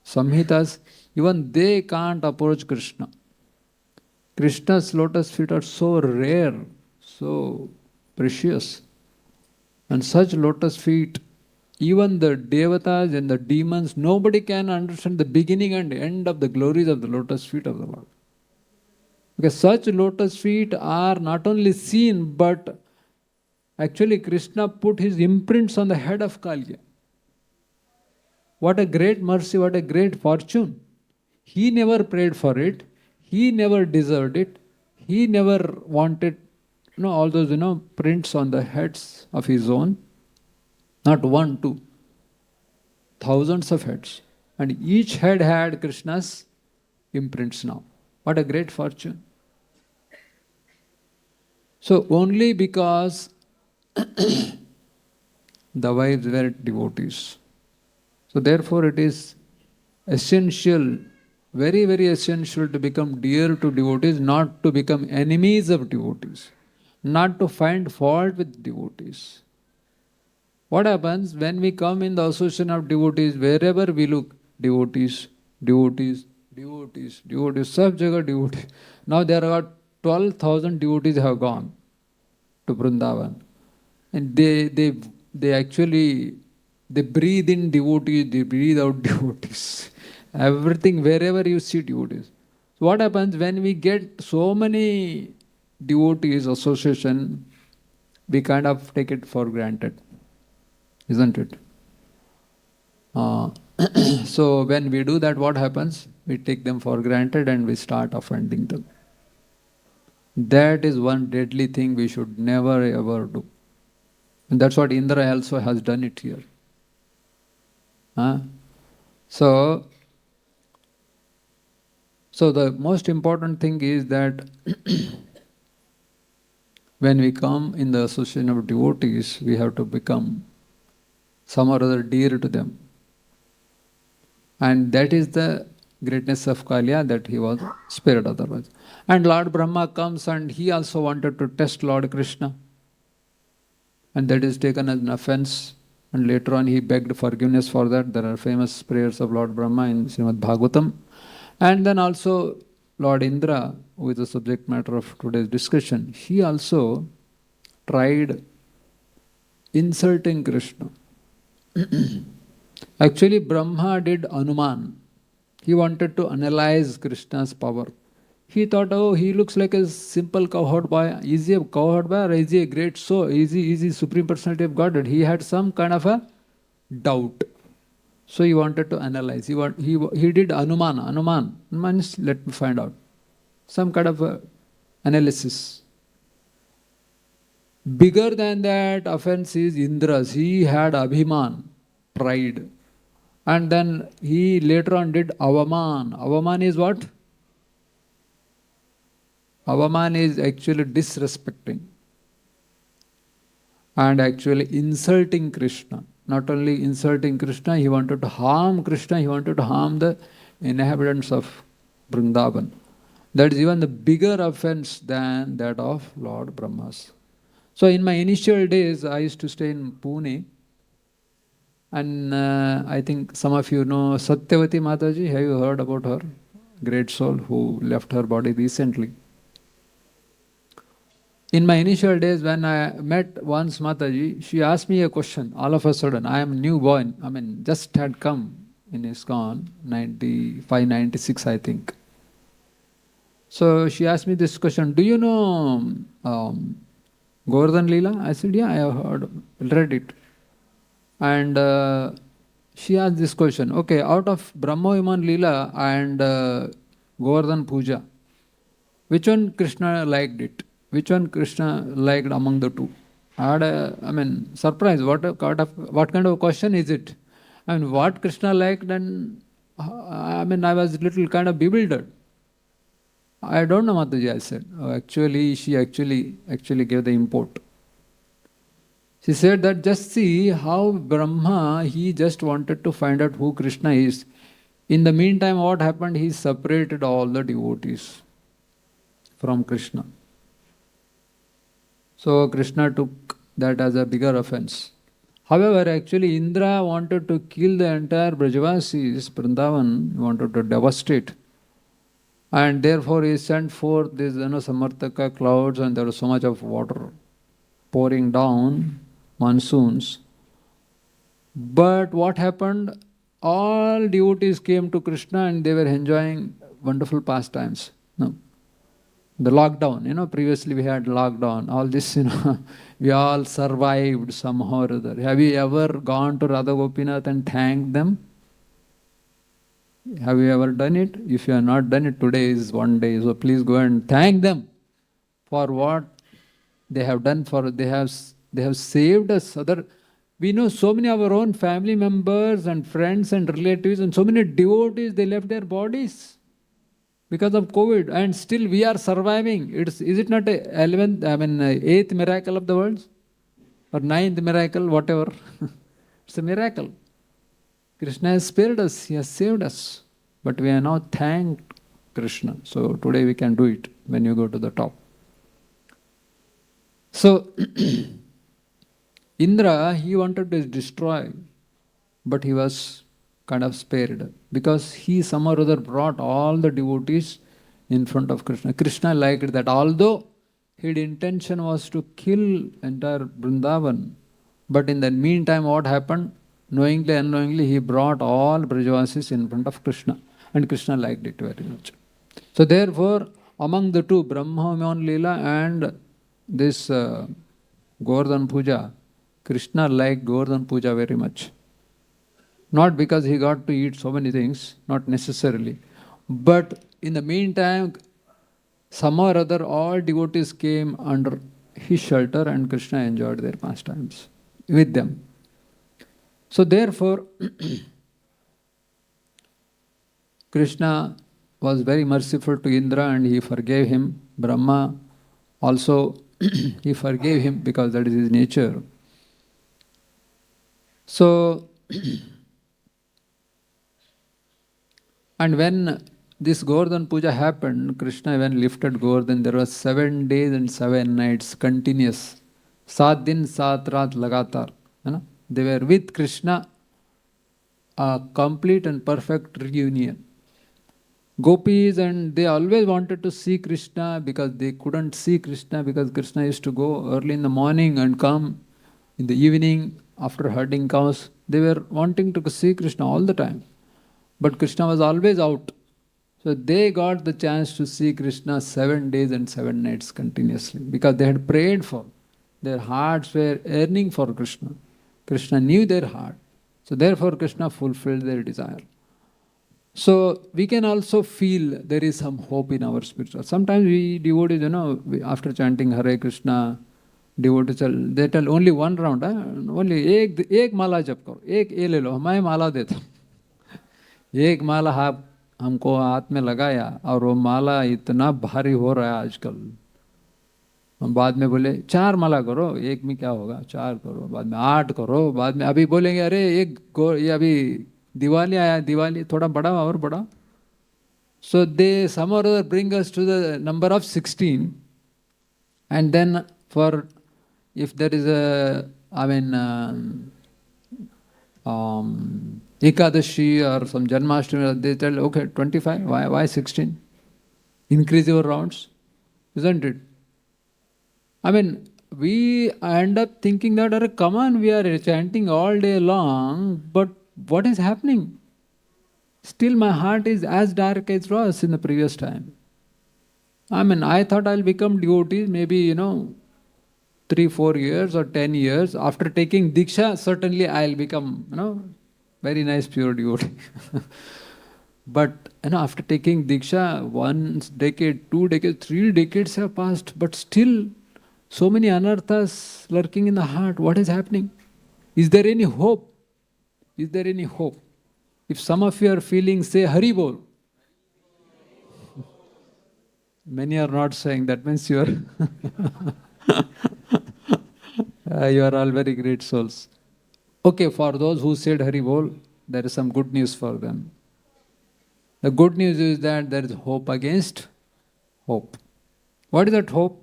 Samhitas, even they can't approach Krishna. Krishna's lotus feet are so rare, so precious. And such lotus feet, even the devatas and the demons, nobody can understand the beginning and end of the glories of the lotus feet of the Lord. Because such lotus feet are not only seen, but actually Krishna put his imprints on the head of Kalya. What a great mercy, what a great fortune. He never prayed for it. He never deserved it. He never wanted all those prints on the heads of his own. Not 1, 2. Thousands of heads. And each head had Krishna's imprints now. What a great fortune. So only because the wives were devotees. So therefore it is essential, very, very essential to become dear to devotees, not to become enemies of devotees, not to find fault with devotees. What happens when we come in the association of devotees, wherever we look, devotees, devotees, devotees, devotees, sab jagah devotees. Now there are 12,000 devotees have gone to Vrindavan. And they actually, they breathe in devotees, they breathe out devotees. Everything, wherever you see devotees. So what happens when we get so many devotees association, we kind of take it for granted, isn't it? So when we do that, what happens? We take them for granted and we start offending them. That is one deadly thing we should never ever do. And that's what Indra also has done it here. So the most important thing is that when we come in the association of devotees, we have to become some or other dear to them. And that is the greatness of Kalya, that he was spared otherwise. And Lord Brahma comes and he also wanted to test Lord Krishna. And that is taken as an offense. And later on he begged forgiveness for that. There are famous prayers of Lord Brahma in Srimad Bhagavatam. And then also Lord Indra, who is the subject matter of today's discussion, he also tried insulting Krishna. Actually, Brahma did Anuman. He wanted to analyze Krishna's power. He thought, oh, he looks like a simple cowherd boy. Is he a cowherd boy or is he a great soul? Is he Supreme Personality of Godhead? He had some kind of a doubt. So he wanted to analyze. He did Anuman. Anuman means, let me find out. Some kind of a analysis. Bigger than that offense is Indra's. He had Abhiman, pride. And then he later on did Avaman. Avaman is what? Avaman is actually disrespecting and actually insulting Krishna. Not only insulting Krishna, he wanted to harm Krishna, he wanted to harm the inhabitants of Vrindavan. That is even the bigger offense than that of Lord Brahma's. So in my initial days, I used to stay in Pune. And I think some of you know Satyavati Mataji. Have you heard about her? Great soul who left her body recently. In my initial days, when I met once Mataji, she asked me a question. All of a sudden, I am newborn. Just had come in ISKCON, 95, 96, I think. So she asked me this question, do you know Govardhan Leela? I said, yeah, I have read it. And she asked this question, okay, out of Brahma Viman Leela and Govardhan Pooja, which one Krishna liked it? Which one Krishna liked among the two? I had surprise. What kind of a question is it? What Krishna liked, and I was little kind of bewildered. I don't know, Mataji, I said. She actually gave the import. She said that just see how Brahma, he just wanted to find out who Krishna is. In the meantime, what happened? He separated all the devotees from Krishna. So Krishna took that as a bigger offense. However, actually Indra wanted to kill the entire Brajavasis, Vrindavan, he wanted to devastate. And therefore he sent forth these Samartaka clouds, and there was so much of water pouring down, monsoons. But what happened? All devotees came to Krishna and they were enjoying wonderful pastimes. No. The lockdown, previously we had lockdown, all this, we all survived somehow or other. Have you ever gone to Radha Gopinath and thanked them? Have you ever done it? If you have not done it, today is one day, so please go and thank them for what they have done. They have saved us. We know so many of our own family members and friends and relatives and so many devotees, they left their bodies because of COVID, and still we are surviving. Is it not eighth miracle of the world? Or ninth miracle, whatever. It's a miracle. Krishna has spared us, he has saved us. But we are now thanked Krishna. So today we can do it when you go to the top. So, Indra, he wanted to destroy, but he was kind of spared because he somehow or other brought all the devotees in front of Krishna. Krishna liked that, although his intention was to kill entire Vrindavan, but in the meantime what happened? Knowingly, unknowingly, he brought all Brajavasis in front of Krishna, and Krishna liked it very much. So therefore, among the two, Brahma Leela and this Govardhan Puja, Krishna liked Govardhan Puja very much. Not because he got to eat so many things, not necessarily. But in the meantime, somehow or other, all devotees came under his shelter and Krishna enjoyed their pastimes with them. So therefore, Krishna was very merciful to Indra and he forgave him. Brahma also, he forgave him because that is his nature. So, and when this Govardhan Puja happened, Krishna when lifted Govardhan, there was 7 days and 7 nights continuous. 7 din, 7 raat lagatar. They were with Krishna, a complete and perfect reunion. Gopis, and they always wanted to see Krishna because they couldn't see Krishna because Krishna used to go early in the morning and come in the evening after herding cows. They were wanting to see Krishna all the time. But Krishna was always out. So they got the chance to see Krishna 7 days and 7 nights continuously because they had prayed for. Their hearts were yearning for Krishna. Krishna knew their heart. So therefore Krishna fulfilled their desire. So we can also feel there is some hope in our spiritual. Sometimes we devotees, after chanting Hare Krishna, devotees, they tell only one round, only ek mala jap karo, ek ye le lo, मैं माला देता हूँ. एक माला हमको हाथ में लगाया और वो माला इतना भारी हो रहा है आजकल. हम बाद में बोले 4 माला करो, एक में क्या होगा, 4 करो, बाद में 8 करो, बाद में अभी बोलेंगे अरे ये अभी दिवाली आया, दिवाली थोड़ा बड़ा और बड़ा. So they somehow bring us to the number of 16, and then for if there is a Ekadashi or some Janmashtami, they tell okay 25, why 16? Increase your rounds, isn't it? We end up thinking that, come on, we are chanting all day long, but what is happening? Still my heart is as dark as it was in the previous time. I thought I'll become devotee maybe, 3-4 years or 10 years. After taking Diksha, certainly I'll become, very nice pure devotee. But, after taking Diksha, 1 decade, 2 decades, 3 decades have passed, but still so many anarthas lurking in the heart. What is happening? Is there any hope? Is there any hope? If some of you are feeling, say Hari Bol. Many are not saying. That means you are you are all very great souls. Okay, for those who said Hari Bol, there is some good news for them. The good news is that there is hope against hope. What is that hope?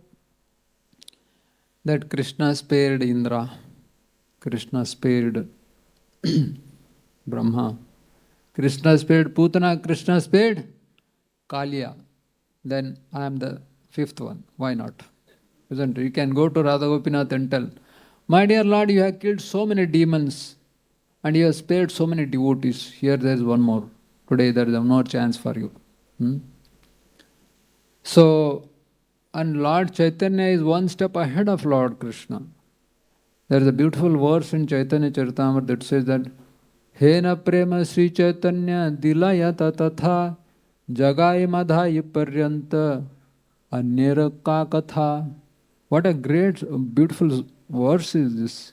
That Krishna spared Indra, Krishna spared Brahma, Krishna spared Putana, Krishna spared Kaliya. Then I am the fifth one. Why not? Isn't it? You can go to Radha Gopinath and tell, my dear Lord, you have killed so many demons and you have spared so many devotees. Here there is one more. Today there is no chance for you. So, and Lord Chaitanya is one step ahead of Lord Krishna. There is a beautiful verse in Chaitanya Charitamrita that says that Hena prema Sri Chaitanya dilayata tatha jagai madhai paryanta anyera ka katha. What a great, beautiful verse is this.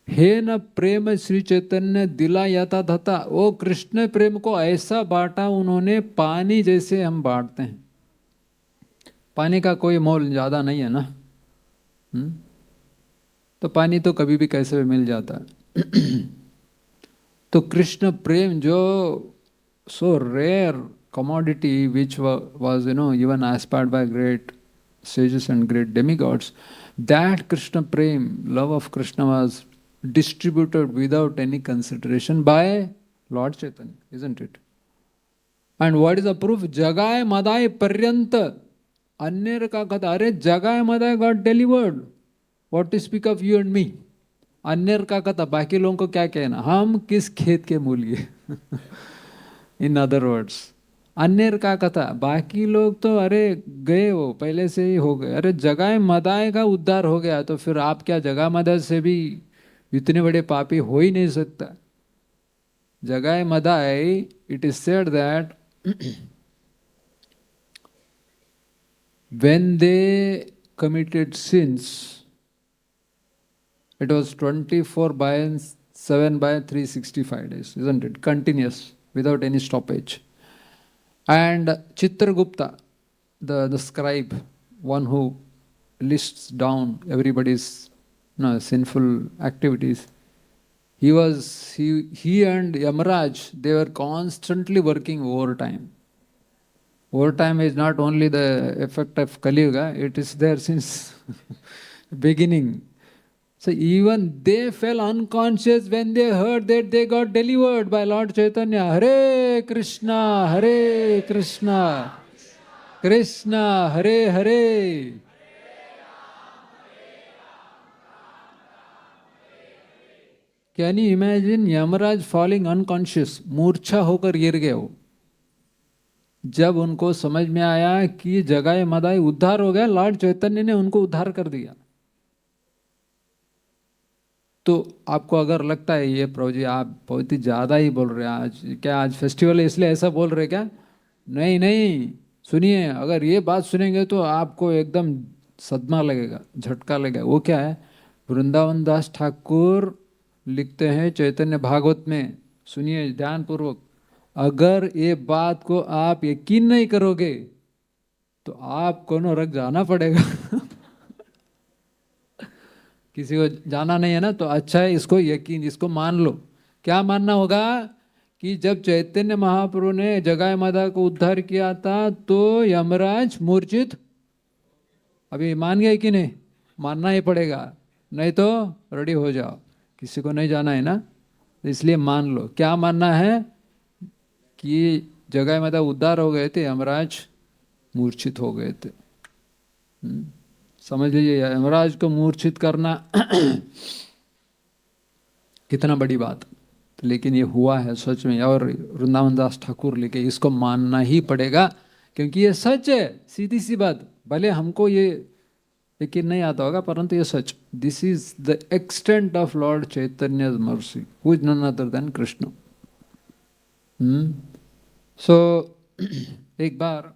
Hena prema Sri Chaitanya dilayata tatha. ओ कृष्ण प्रेम को ऐसा बांटा उन्होंने पानी जैसे हम बांटते हैं. पानी का कोई मोल ज़्यादा नहीं है ना. तो पानी तो कभी भी कैसे भी मिल जाता है. तो कृष्ण प्रेम जो so rare commodity which was even aspired by great sages and great demigods, that Krishna prem, love of Krishna was distributed without any consideration by Lord Chaitanya, isn't it? And what is the proof? Jagai madai paryanta anyer ka katha. Are jagai madai got delivered. What to speak of you and me? अन्यर का कथा. बाकी लोगों को क्या कहना, हम किस खेत के मूल्य. इन अदर वर्ड्स, अन्यर का कथा. बाकी लोग तो अरे गए, वो पहले से ही हो गए. अरे जगाए मदाए का उद्धार हो गया, तो फिर आप क्या जगा मदाए से भी इतने बड़े पापी हो ही नहीं सकता. जगाए मदाए, it is said that when they committed sins, it was 24 by 7 by 365 days, isn't it? Continuous, without any stoppage. And Chitragupta, the scribe, one who lists down everybody's sinful activities, he and Yamaraj, they were constantly working overtime. Overtime is not only the effect of Kali Yuga, it is there since beginning. So even they fell unconscious when they heard that they got delivered by Lord Chaitanya. Hare Krishna, Krishna Hare Hare. Can you imagine Yamaraj falling unconscious? मूर्छा होकर गिर गए वो. जब उनको समझ में आया कि जगाए मदाए उद्धार हो गया, लॉर्ड चैतन्य ने उनको उद्धार कर दिया. तो आपको अगर लगता है ये प्रभु जी आप बहुत ही ज़्यादा ही बोल रहे हैं, आज क्या आज फेस्टिवल है इसलिए ऐसा बोल रहे क्या? नहीं नहीं, सुनिए, अगर ये बात सुनेंगे तो आपको एकदम सदमा लगेगा, झटका लगेगा. वो क्या है? वृंदावन दास ठाकुर लिखते हैं चैतन्य भागवत में, सुनिए ध्यानपूर्वक, अगर ये बात को आप यकीन नहीं करोगे तो आपको नरक जाना पड़ेगा. किसी को जाना नहीं है ना, तो अच्छा है इसको यकीन, इसको मान लो. क्या मानना होगा? कि जब चैतन्य महाप्रभु ने जगाए मादा को उद्धार किया था तो यमराज मूर्छित. अभी मान गए कि नहीं? मानना ही पड़ेगा, नहीं तो रेडी हो जाओ. किसी को नहीं जाना है ना, इसलिए मान लो. क्या मानना है? कि जगाए मादा उद्धार हो गए थे, यमराज मूर्छित हो गए थे. समझ लीजिए, यमराज को मूर्छित करना कितना बड़ी बात. लेकिन ये हुआ है सच में, और वृंदावन दास ठाकुर लिखे, इसको मानना ही पड़ेगा क्योंकि ये सच है. सीधी सी बात, भले हमको ये यकीन नहीं आता होगा, परंतु ये सच. This is the extent of lord Chaitanya mercy, who is none other than Krishna. So एक बार,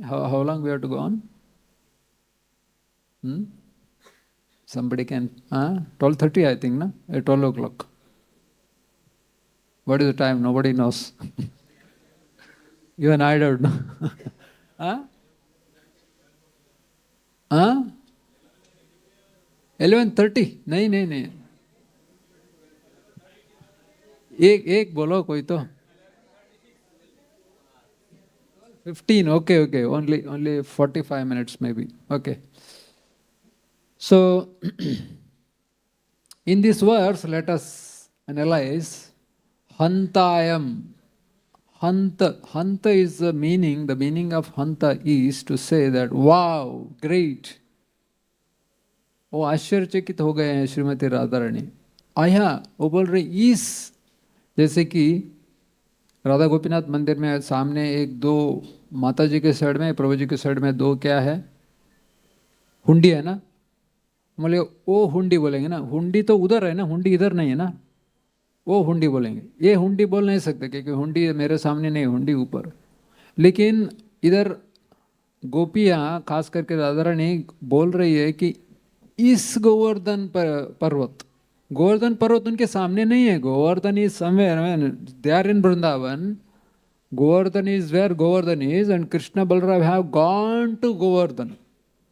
how long we have to go on? Somebody can 12:30 I think, na? At 12 o'clock. What is the time? Nobody knows. Even I don't know. Huh? Huh? 11:30? नहीं नहीं नहीं, एक एक बोलो कोई तो. 15, okay, okay, only 45 minutes maybe. Okay. So, in this verse, let us analyze Hantayam. Hanta is the meaning of Hanta is to say that, wow, great. वो आश्चर्यचकित हो गए हैं श्रीमती राधा रानी. आया वो बोल रहे इस, जैसे कि राधा गोपीनाथ मंदिर में सामने एक दो माता जी के साइड में, प्रभु जी के साइड में दो क्या है, हुंडी है ना. बोले वो हुंडी बोलेंगे ना, हुंडी तो उधर है ना, हुंडी इधर नहीं है ना, वो हुंडी बोलेंगे. ये हुंडी बोल नहीं सकते क्योंकि हुंडी मेरे सामने नहीं, हुंडी ऊपर. लेकिन इधर गोपियाँ खास करके राधा रानी बोल रही है कि इस गोवर्धन पर्वत, गोवर्धन पर्वत उनके सामने नहीं है. Govardhan is somewhere, they are in Vrindavan. Govardhan is where Govardhan is, and Krishna Balram have gone to Govardhan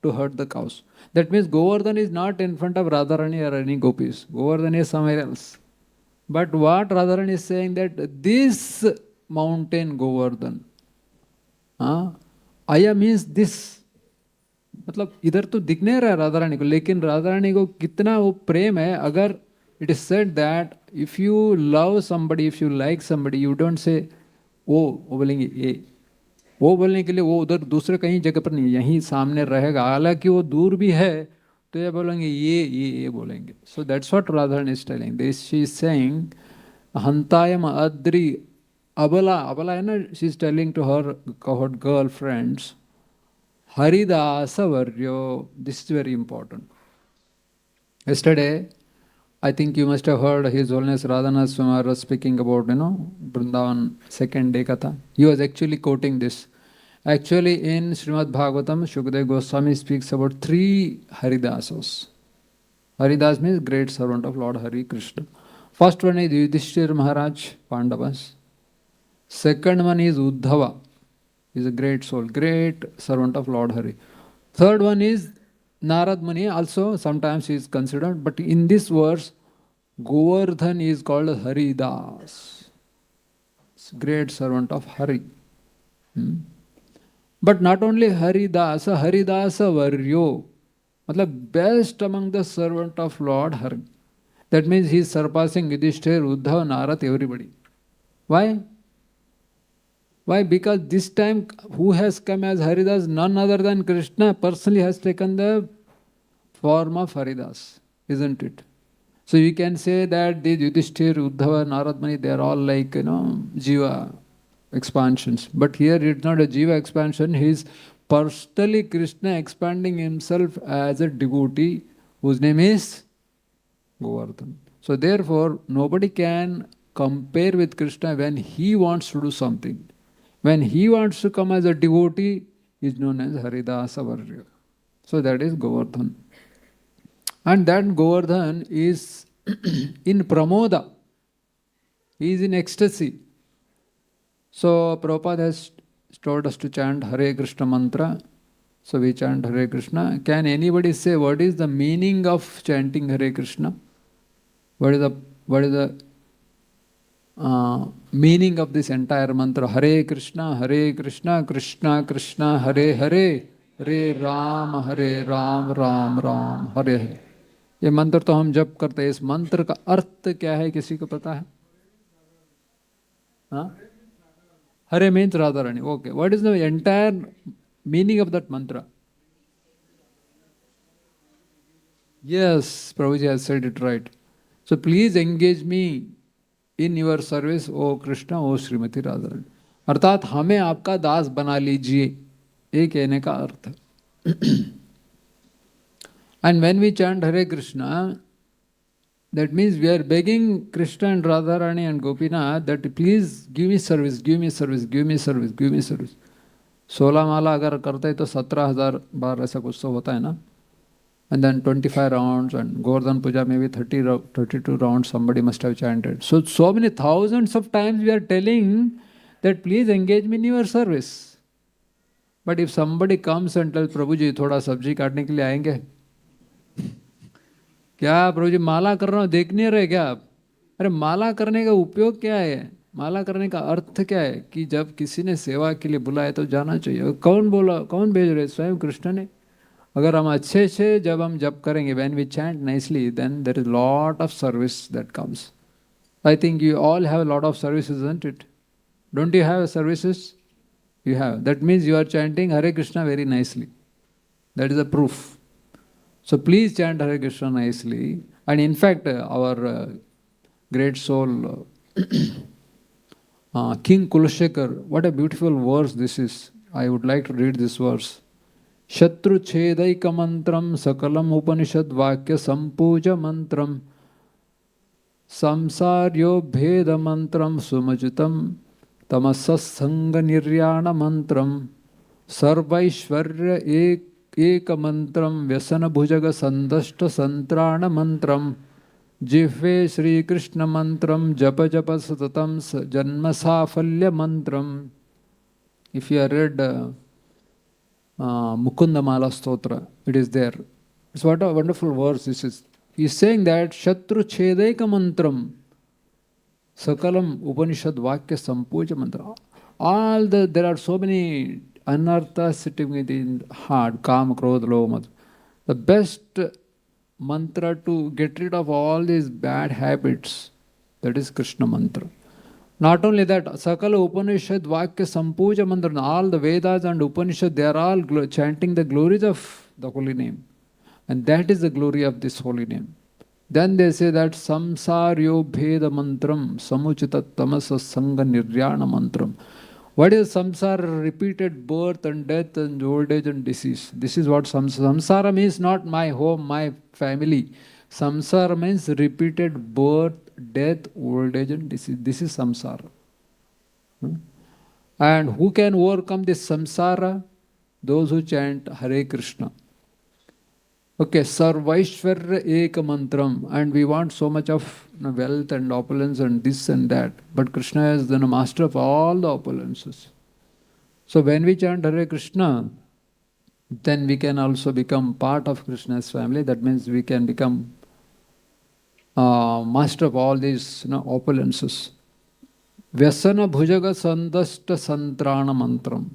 to herd the cows. That means Govardhan is not in front of Radharani or any gopis. Govardhan is somewhere else. But what Radharani is saying that this mountain Govardhan, Aya means this. मतलब इधर तो दिख नहीं रहा है राधा रानी को, लेकिन राधा रानी को कितना वो प्रेम है. अगर it is said that if you love somebody, if you like somebody, you don't say वो बोलेंगे ये, वो बोलने के लिए वो उधर दूसरे कहीं जगह पर नहीं, यहीं सामने रहेगा. हालांकि वो दूर भी है तो ये बोलेंगे ये बोलेंगे. So that's what Radha is telling. This she is saying हंतायम अद्रि अबला, अबला है ना, she is telling to her girl friends Haridas Varyo. This is very important. Yesterday, I think you must have heard His Holiness Radhanath Swami was speaking about, Vrindavan second day Katha. He was actually quoting this. Actually, in Srimad Bhagavatam, Shukdev Goswami speaks about 3 Haridasas. Haridas means great servant of Lord Hari Krishna. First one is Yudhishthir Maharaj, Pandavas. Second one is Uddhava. He is a great soul, great servant of Lord Hari. Third one is Narad Muni, also sometimes he is considered, but in this verse, Govardhan is called Haridas, great servant of Hari. But not only Haridasa, Haridasa Varyo, matlab best among the servant of Lord Hari. That means he is surpassing Yudhishthir, Uddhav, Narad, everybody. Why? Why? Because this time who has come as Haridas? None other than Krishna personally has taken the form of Haridas, isn't it? So you can say that the Yudhishthir, Uddhava, Narad Muni, they are all like, Jiva expansions. But here it's not a Jiva expansion, he is personally Krishna expanding himself as a devotee whose name is Govardhan. So therefore, nobody can compare with Krishna when he wants to do something. When he wants to come as a devotee, he is known as Haridasa Varya. So that is Govardhan. And that Govardhan is in Pramoda. He is in ecstasy. So Prabhupada has told us to chant Hare Krishna mantra. So we chant Hare Krishna. Can anybody say what is the meaning of chanting Hare Krishna? What is the meaning of this entire mantra? Hare Krishna, Krishna Krishna, Hare Hare, Hare Ram, Ram Ram, Hare Hare. ये मंत्र तो हम जप करते हैं. इस मंत्र का अर्थ क्या है, किसी को पता है? Hare means Radharani. Okay. What is the entire meaning of that mantra? Yes, Prabhuji has said it right. So please engage me in your service, O Krishna, O Srimati Radharani. अर्थात हमें आपका दास बना लीजिए, ये कहने का अर्थ है. And when we chant Hare Krishna, that means we are begging Krishna and Radharani and Gopinath that please give me service, give me service, give me service, give me service. 16 माला अगर करते हैं तो 17,000 बार ऐसा कुछ तो होता है ना. And then 25 rounds, and Govardhan Puja maybe 32 rounds somebody must have chanted. So many thousands of times we are telling that please engage me in your service. But if somebody comes and tells, Prabhu ji, थोड़ा सब्जी काटने के लिए आएंगे? क्या प्रभु जी माला कर रहा हूँ, देख नहीं रहे क्या आप? अरे माला करने का उपयोग क्या है? माला करने का अर्थ क्या है? कि जब किसी ने सेवा के लिए बुलाए तो जाना चाहिए. कौन बोला, कौन भेज रहे? स्वयं कृष्ण ने. अगर हम अच्छे से जब हम जप करेंगे, when we chant nicely, then there is lot of service that comes. I think you all have a lot of services, isn't it? Don't you have services? You have. That means you are chanting Hare Krishna very nicely. That is a proof. So please chant Hare Krishna nicely. And in fact, our great soul, King Kulashekar, what a beautiful verse this is. I would like to read this verse. Shatru Chedaika Mantram Sakalam Upanishad Vakya Sampuja Mantram Samsaryo Bheda Mantram Sumajitam Tamasasanga Niryana Mantram Sarvaishwarya Eka Mantram Vyasana Bhujaga Sandashta Santrana Mantram Jihve Sri Krishna Mantram Japa Japa Satatam Janma Safalya Mantram. If you have read Mukunda Mala Stotra, it is there. It's what a wonderful verse this is. He is saying that Shatru Chedaika Mantram Sakalam Upanishad Vakya Sampuja Mantra. There are so many anarthas sitting within the heart, Kam, Krodha, Lobha. The best mantra to get rid of all these bad habits, that is Krishna mantra. Not only that, Sakala Upanishad Vakya Sampuja Mantra, all the Vedas and Upanishad, they are all chanting the glories of the holy name. And that is the glory of this holy name. Then they say that Samsaryo Bheda Mantram Samuchita Tamasa Sanga Niryana Mantram. What is samsara? Repeated birth and death and old age and disease. This is what samsara means, not my home, my family. Samsara means repeated birth, death, old age and disease. This is samsara. And who can overcome this samsara? Those who chant Hare Krishna. Okay, Sarvaishwarya Eka Mantram. And we want so much of wealth and opulence and this and that. But Krishna is the master of all the opulences. So when we chant Hare Krishna, then we can also become part of Krishna's family. That means we can become master of all these opulences. Vyasana Bhujaga Sandashta Santrana Mantram.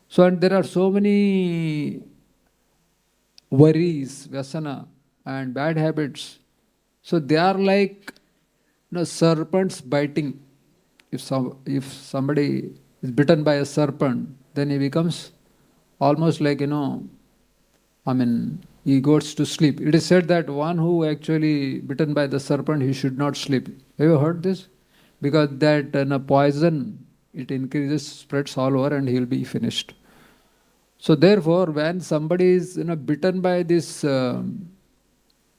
So and there are so many worries, vyasana and bad habits. So they are like serpents biting. If somebody is bitten by a serpent, then he becomes almost like, he goes to sleep. It is said that one who actually bitten by the serpent, he should not sleep. Have you heard this? Because that poison, it increases, spreads all over and he will be finished. So therefore, when somebody is bitten by this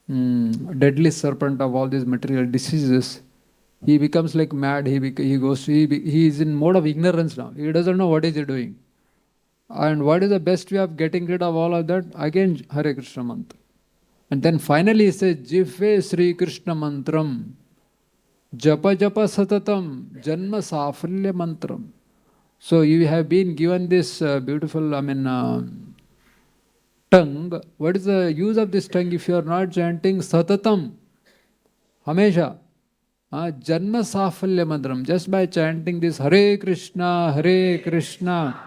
deadly serpent of all these material diseases, he becomes like mad. He is in mode of ignorance now. He doesn't know what is he doing. And what is the best way of getting rid of all of that? Again, Hare Krishna mantra. And then finally he says, Jihve Sri Krishna mantram, Japa Japa Satatam, Janma Safalya mantram. So you have been given this beautiful, tongue. What is the use of this tongue if you are not chanting Satatam, Hamesha? Janma Safalya mantram. Just by chanting this Hare Krishna, Hare Krishna.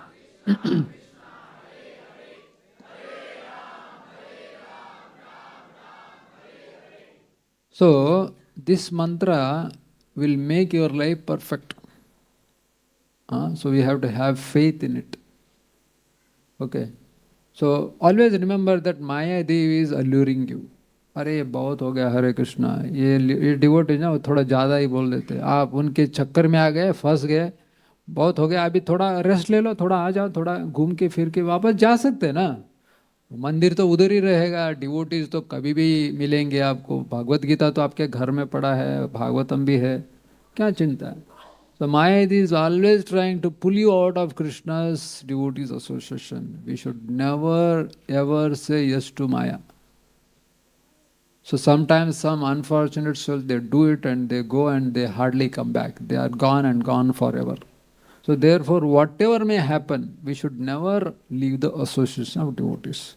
So this mantra will make your life perfect. So we have to have faith in it. Okay. So always remember that Maya Devi is alluring you. अरे बहुत हो गया हरे कृष्णा, ये devote है ना, वो थोड़ा ज़्यादा ही बोल देते हैं. आप उनके चक्कर में आ गए, फंस गए, बहुत हो गया, अभी थोड़ा रेस्ट ले लो, थोड़ा आ जाओ, थोड़ा घूम के फिर के वापस जा सकते हैं ना. मंदिर तो उधर ही रहेगा, डिवोटीज तो कभी भी मिलेंगे आपको. भागवत गीता तो आपके घर में पड़ा है, भागवतम भी है, क्या चिंता है. So Maya is always trying to pull you out of Krishna's devotees association. We should never ever say yes to Maya. So sometimes some unfortunate souls, they do it and they go and they hardly come back. They are gone and gone forever. So therefore, whatever may happen, we should never leave the association of devotees.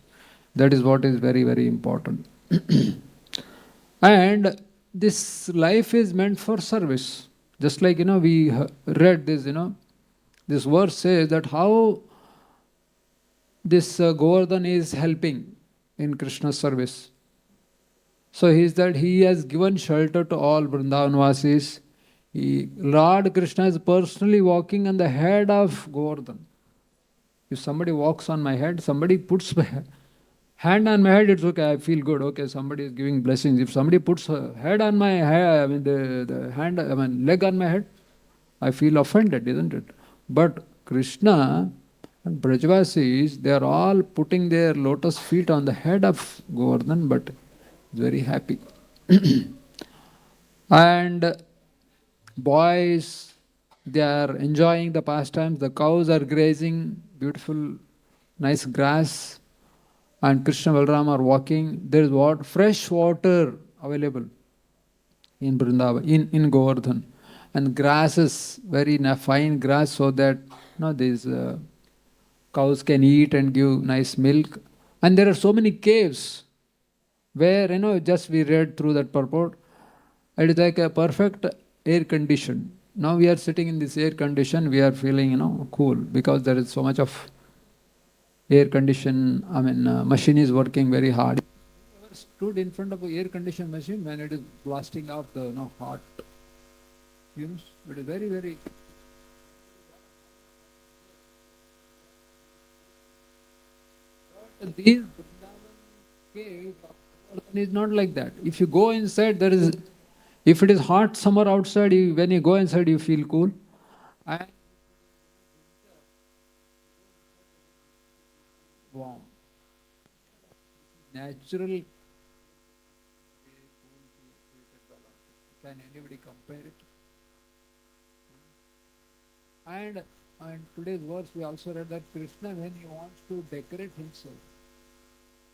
That is what is very, very important. And this life is meant for service. Just like, we read this, this verse says that how this Govardhan is helping in Krishna's service. So he has given shelter to all Vrindavanvasis. Lord Krishna is personally walking on the head of Govardhan. If somebody walks on my head, somebody puts my hand on my head, it's okay, I feel good, okay, somebody is giving blessings. If somebody puts a head on my head, leg on my head, I feel offended, isn't it? But Krishna and Brajavasis, they are all putting their lotus feet on the head of Govardhan, but very happy. And boys, they are enjoying the pastimes. The cows are grazing beautiful, nice grass. And Krishna and Balram are walking. There is fresh water available in Vrindavan, in Govardhan. And grass is very fine grass so that these cows can eat and give nice milk. And there are so many caves where, just we read through that purport. It is like a perfect air condition. Now we are sitting in this air condition, we are feeling, cool because there is so much of air condition, machine is working very hard. I ever stood in front of an air condition machine when it is blasting off the hot fumes? It is very, very... These caves is not like that. If you go inside, if it is hot summer outside, when you go inside, you feel cool. And warm. Natural. Can anybody compare it? And today's verse we also read that Krishna, when he wants to decorate himself,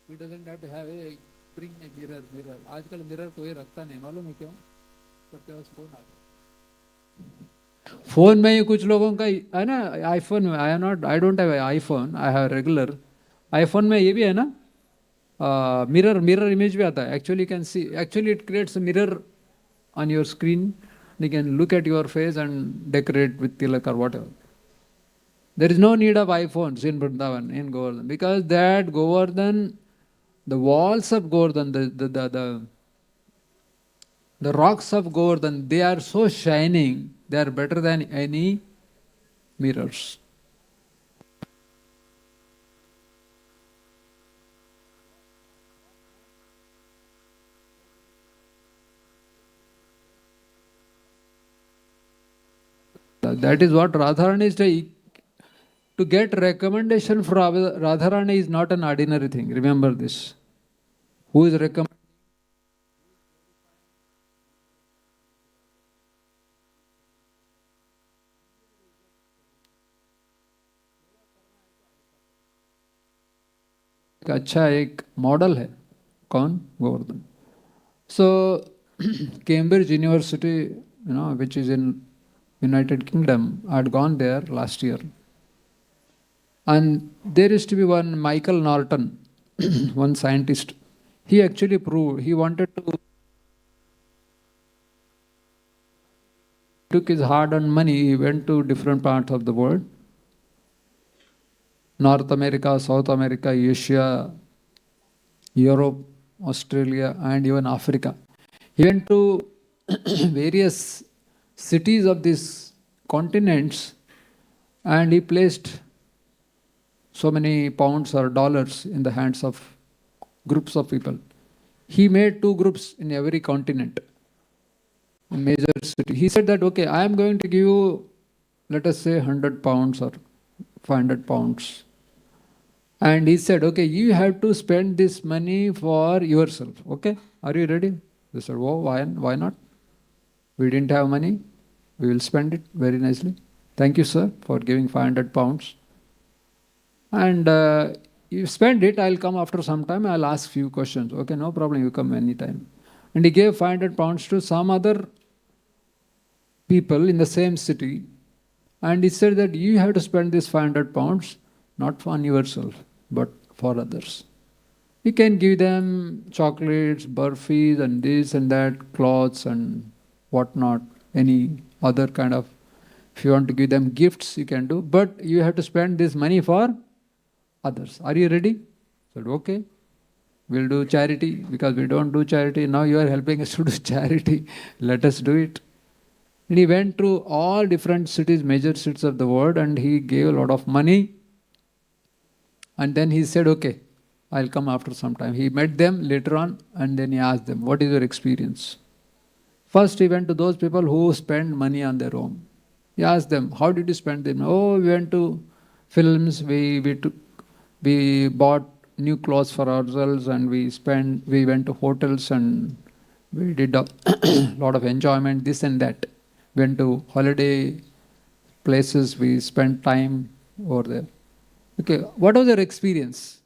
he doesn't have to bring a mirror. आजकल mirror कोई रखता नहीं, मालूम है क्यों? सबके पास phone आ गया. Phone में ही कुछ लोगों का है ना, आईफोन में I don't have an iPhone, I have a regular. iPhone में ये भी है ना, mirror image भी आता है. Actually you can see, actually it creates a mirror on your screen. You can look at your face and decorate with tilak or whatever. There is no need of iPhones in Vrindavan, in Govardhan, because that Govardhan, the walls of Govardhan, the rocks of Govardhan, they are so shining, they are better than any mirrors. That is what Radharani is saying. To get recommendation from Radharani is not an ordinary thing. Remember this. Who is recommending? अच्छा एक model है कौन? Govardhan. So Cambridge University, which is in United Kingdom, I had gone there last year. And there used to be one Michael Norton, one scientist. He actually proved, he wanted to, took his hard-earned money, he went to different parts of the world. North America, South America, Asia, Europe, Australia, and even Africa. He went to various cities of these continents and he placed so many pounds or dollars in the hands of groups of people. He made 2 groups in every continent, in major city. He said that, okay, I am going to give you, let us say 100 pounds or 500 pounds. And he said, okay, you have to spend this money for yourself. Okay, are you ready? They said, oh, why not? We didn't have money. We will spend it very nicely. Thank you, sir, for giving 500 pounds. And you spend it, I'll come after some time, I'll ask few questions. Okay, no problem, you come anytime. And he gave 500 pounds to some other people in the same city. And he said that you have to spend this 500 pounds not on yourself, but for others. You can give them chocolates, burfis, and this and that, clothes and whatnot, any other kind of. If you want to give them gifts, you can do, but you have to spend this money for others. Are you ready? I said, okay, we'll do charity because we don't do charity. Now you are helping us to do charity. Let us do it. And he went to all different cities, major cities of the world, and he gave a lot of money. And then he said, okay, I'll come after some time. He met them later on, and then he asked them, what is your experience? First, he went to those people who spend money on their own. He asked them, how did you spend them? Oh, we went to films, we bought new clothes for ourselves, and we went to hotels, and we did a lot of enjoyment, this and that. Went to holiday places, we spent time over there. Okay, what was your experience?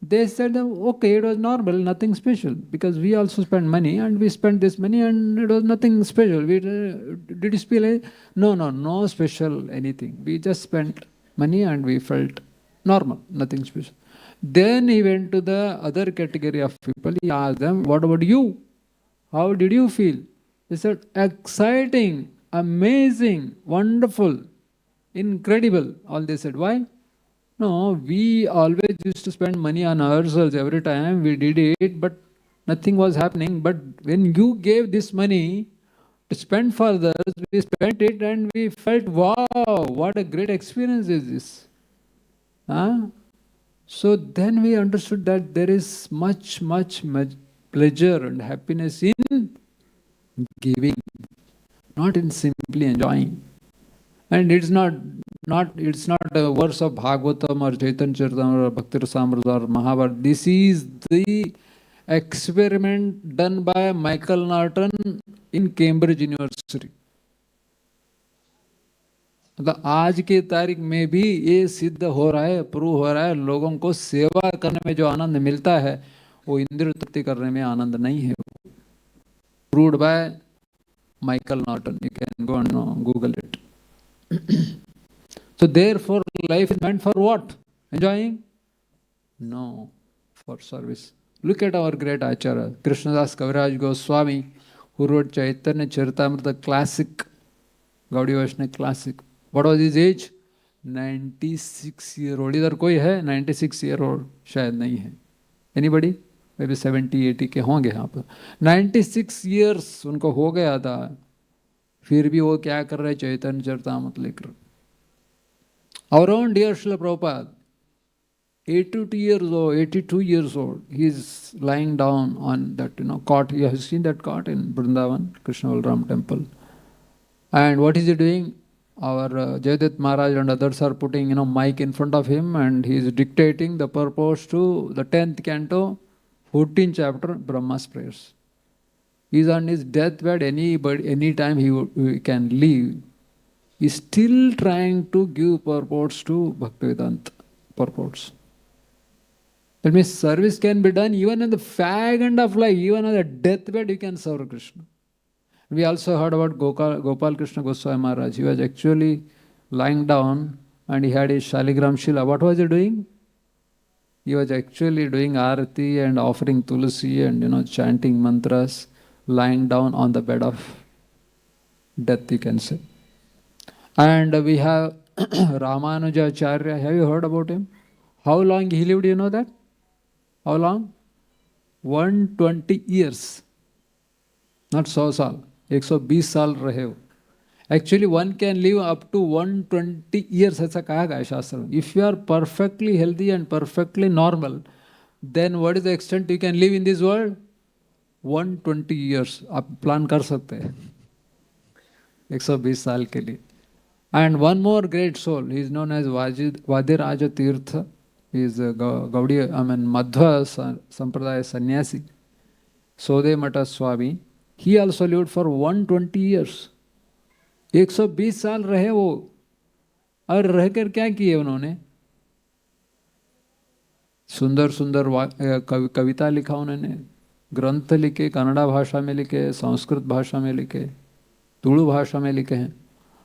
They said, okay, it was normal, nothing special, because we also spent money and we spent this money and it was nothing special. Did you feel no special anything. We just spent money and we felt normal, nothing special. Then he went to the other category of people. He asked them, what about you? How did you feel? They said, exciting, amazing, wonderful, incredible. All they said, why? No, we always used to spend money on ourselves every time we did it, but nothing was happening. But when you gave this money to spend for others, we spent it and we felt, wow, what a great experience is this. Huh? So then we understood that there is much pleasure and happiness in giving, not in simply enjoying. And it's not a verse of Bhagavatam or Chaitanya Charitamrita or Bhakti Rasamrita or Mahabharata. This is the experiment done by Michael Norton in Cambridge University. मतलब आज के तारीख में भी ये सिद्ध हो रहा है, प्रूव हो रहा है, लोगों को सेवा करने में जो आनंद मिलता है वो इंद्रिय तृप्ति करने में आनंद नहीं है. Proved by Michael Norton. You can go and Google it. So therefore, life is meant for what? Enjoying? No, for service. Look at our great Acharya, Krishnadas Kaviraj Goswami, who wrote Chaitanya Charitamrita classic, Gaudiya Vaishnava classic. What was his age? 96-year-old. इधर कोई है 96-year-old? शायद नहीं है. Anybody? Maybe 70-80 के होंगे यहाँ पर. 96 years उनको हो गया था. फिर भी वो क्या कर रहे चैतन्य चरितामृत लेकर. Our own dear Srila Prabhupada, 82 years old, he is lying down on that cot. You have seen that cot in Vrindavan, Krishna Balram temple. And what is he doing? Our Jayadit Maharaj and others are putting mic in front of him, and he is dictating the purpose to the 10th canto, 14th chapter, Brahma's prayers. He is on his deathbed. Anytime he can leave. He is still trying to give purports to Bhaktivedanta purports. That means service can be done even in the fag end of life, even on the deathbed you can serve Krishna. We also heard about Gopal Krishna Goswami Maharaj. He was actually lying down and he had his Shaligram Shila. What was he doing? He was actually doing arati and offering tulasi and chanting mantras, lying down on the bed of death, you can say. And we have Ramanujacharya. Have you heard about him? How long he lived, you know that? How long? 120 years. Not 100 साल. 120 साल रहे हो. Actually, one can live up to 120 years, ऐसा कहा गया शास्त्र में. If you are perfectly healthy and perfectly normal, then what is the extent you can live in this world? 120 years. आप प्लान कर सकते हैं 120 साल के लिए. And one more great soul, he is known as Vadiraja Tirtha. He is a Madhva Sampradaya sannyasi. Sode Mata Swami. He also lived for 120 years. 120 साल रहे वो. और रहकर क्या किए उन्होंने? सुंदर सुंदर कविता लिखा उन्होंने, ग्रंथ लिखे, कन्नड़ा भाषा में लिखे, संस्कृत भाषा में लिखे, तुलु भाषा में लिखे हैं.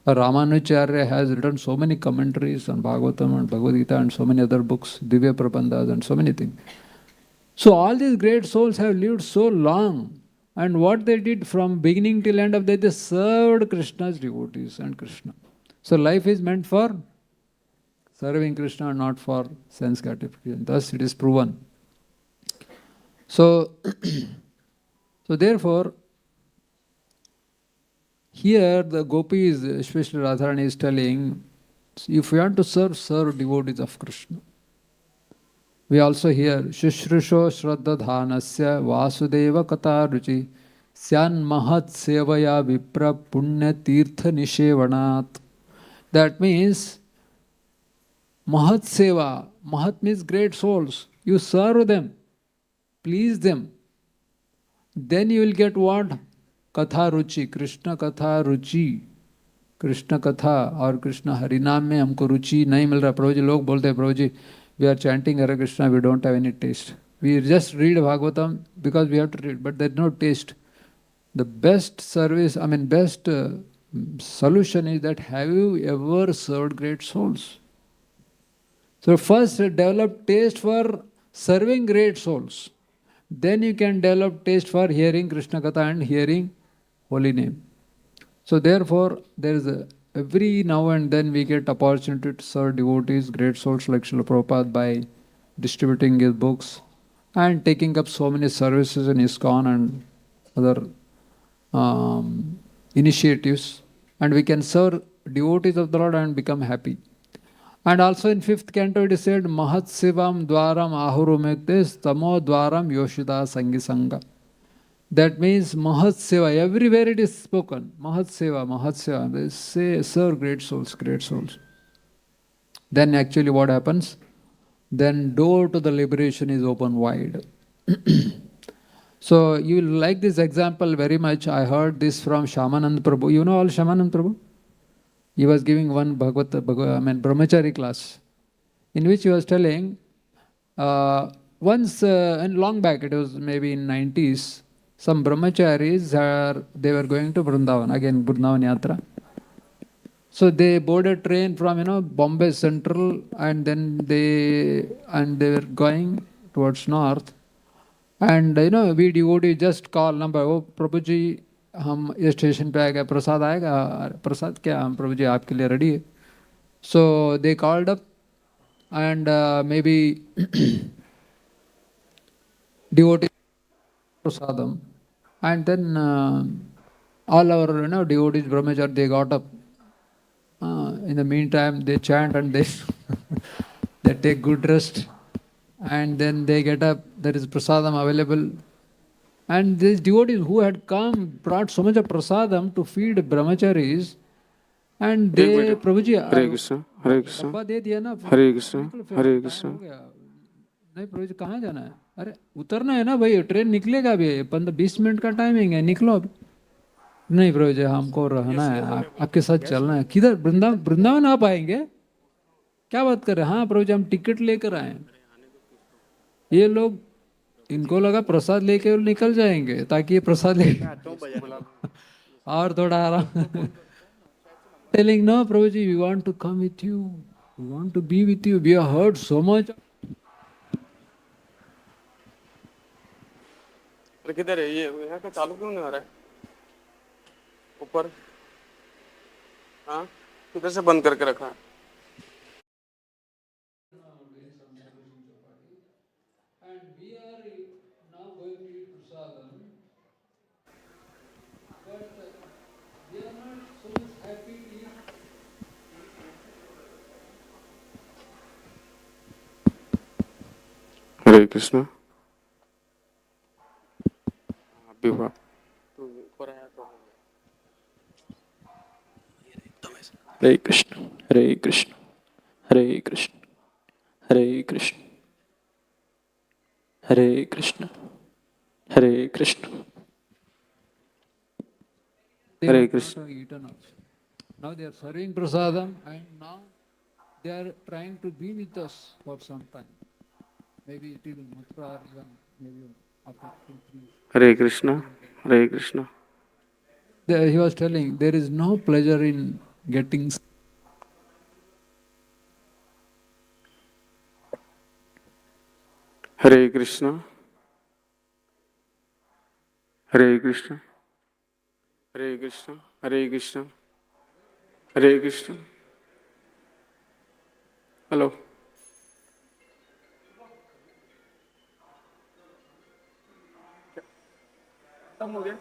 Ramanujacharya has written so many commentaries on Bhagavatam and Bhagavad Gita and so many other books, Divya Prabandhas and so many things. So all these great souls have lived so long, and what they did from beginning till end of day, they served Krishna's devotees and Krishna. So life is meant for serving Krishna, not for sense gratification. Thus it is proven. So, so therefore, here the gopis, especially Radharani, is telling, if you want to serve, serve devotees of Krishna. We also hear Shushrusho Shraddha Dhanasya Vasudeva Kata Ruchi Syan Mahat Sevaya Vipra Punya Tirtha Nishevanat. That means Mahat Seva. Mahat means great souls. You serve them, please them. Then you will get what? Katha Ruchi, Krishna Katha Ruchi. Krishna कथा और कृष्ण हरिनाम में हमको रुचि नहीं मिल रहा. प्रभु जी लोग बोलते हैं, प्रभु जी we are chanting Hare Krishna, we don't have any taste. We just read Bhagavatam because we have to read, but there is no taste. The best service, best solution is that have you ever served great souls? So first develop taste for serving great souls. Then you can develop taste for hearing Krishna Katha and hearing holy name. So therefore, there is every now and then we get opportunity to serve devotees, great souls like Srila Prabhupada by distributing his books and taking up so many services in ISKCON and other initiatives. And we can serve devotees of the Lord and become happy. And also in 5th canto it is said, Mahat Sivam Dwaram Ahurumektes Tamo Dwaram Yoshida Sangi Sangha. That means Mahat Seva, everywhere it is spoken. Mahat Seva, Mahat Seva. They say, serve great souls, great souls. Then actually what happens? Then door to the liberation is open wide. So you will like this example very much. I heard this from Shamanand Prabhu. You know all Shamanand Prabhu? He was giving one Brahmachari class, in which he was telling, once, and long back, it was maybe in 90s, some brahmacharis, they were going to Vrindavan, again Vrindavan Yatra. So they boarded train from Bombay Central, and then they were going towards north. And we devotee just call number, oh Prabhu ji, हम ये station पे आएगा, प्रसाद आएगा, प्रसाद क्या, हम प्रभु जी आपके लिए ready है. So they called up and maybe devotee prasadam, and then all our devotees brahmachari, they got up. In the meantime they chant and they they take good rest, and then they get up, there is prasadam available. And these devotees who had come brought so much of prasadam to feed brahmacharis, and they, Prabhuji, Hare Krishna, Hare Krishna, डब्बा दे दिया ना, Hare Krishna, Hare time Krishna. हो गया. नहीं प्रभु जी कहाँ जाना है? अरे उतरना है ना भाई, ट्रेन निकलेगा अभी, 15-20 मिनट का टाइमिंग है, निकलो अब. नहीं प्रभु जी हमको रहना है, आपके साथ चलना है. किधर? वृंदावन आप आएंगे? क्या बात कर रहे हैं? हाँ प्रभु जी हम टिकट लेकर आए. ये लोग, इनको लगा प्रसाद लेके निकल जाएंगे ताकि ये प्रसाद ले और थोड़ा आराम. Telling, no Prabhuji, we want to come with you, we want to be with you, we have heard so much. किधर है ये? यहाँ का चालू क्यों नहीं हो रहा है? ऊपर, हाँ किधर से बंद करके रखा है? And we are now going to eat prasadam, but we are not so much happy to eat. Hare Krishna. अभी बात तो ऊपर आया तो Hare Krishna, Hare Krishna, Hare Krishna, Hare Krishna, Hare Krishna, Hare Krishna, Hare Krishna. Now they are serving prasadam, and now they are trying to be with us for some time. Maybe it is Mathura or even maybe after 2-3 years. Hare Krishna, Hare Krishna. He was telling, there is no pleasure in getting. Hare Krishna, Hare Krishna, Hare Krishna, Hare Krishna, Hare Krishna. Hello. खत्म हो गया?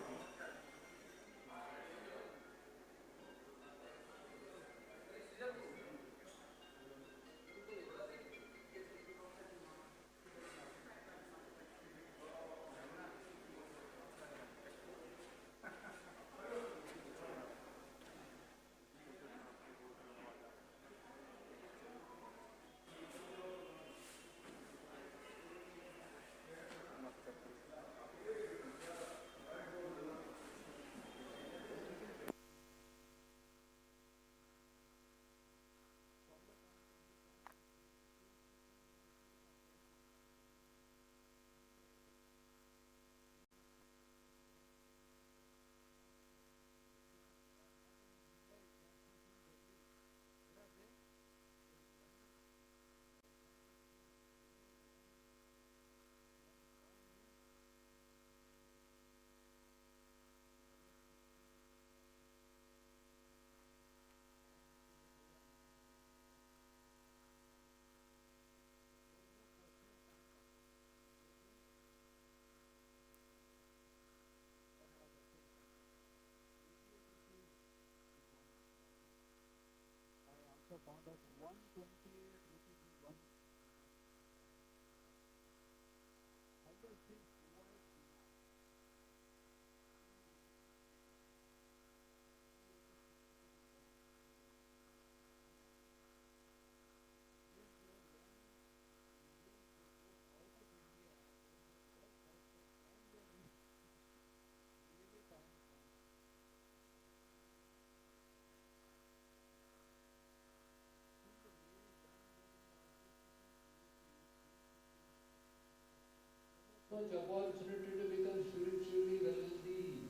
Much opportunity to become spiritually wealthy.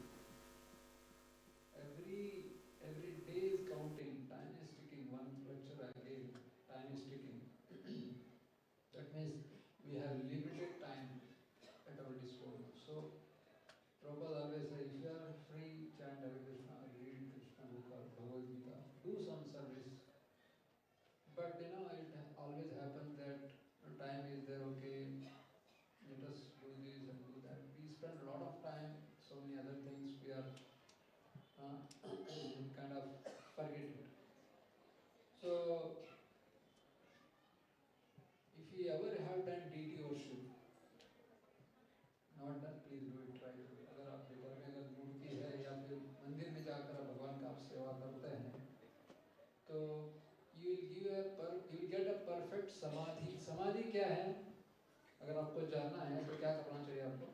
Every day is counting. Time is ticking. One lecture I gave. Time is ticking. That means we have limited time at our disposal. So Prabhupada always says, if you are free, chant Hare Krishna, read Krishna book or Bhagavad Gita, do some service. But it always happens that time is there, okay, let us do this and do that. We spend a lot of time, so many other things, we are kind of forget it. So, if you ever have done deity worship, not done, please do it, try to do it. अगर आपके घर में अगर मूर्ति है या फिर मंदिर में जाकर आप भगवान का आप सेवा करते हैं, तो you will get a perfect समाधि. समाधि क्या है? अगर आपको जानना है तो क्या करना चाहिए आपको?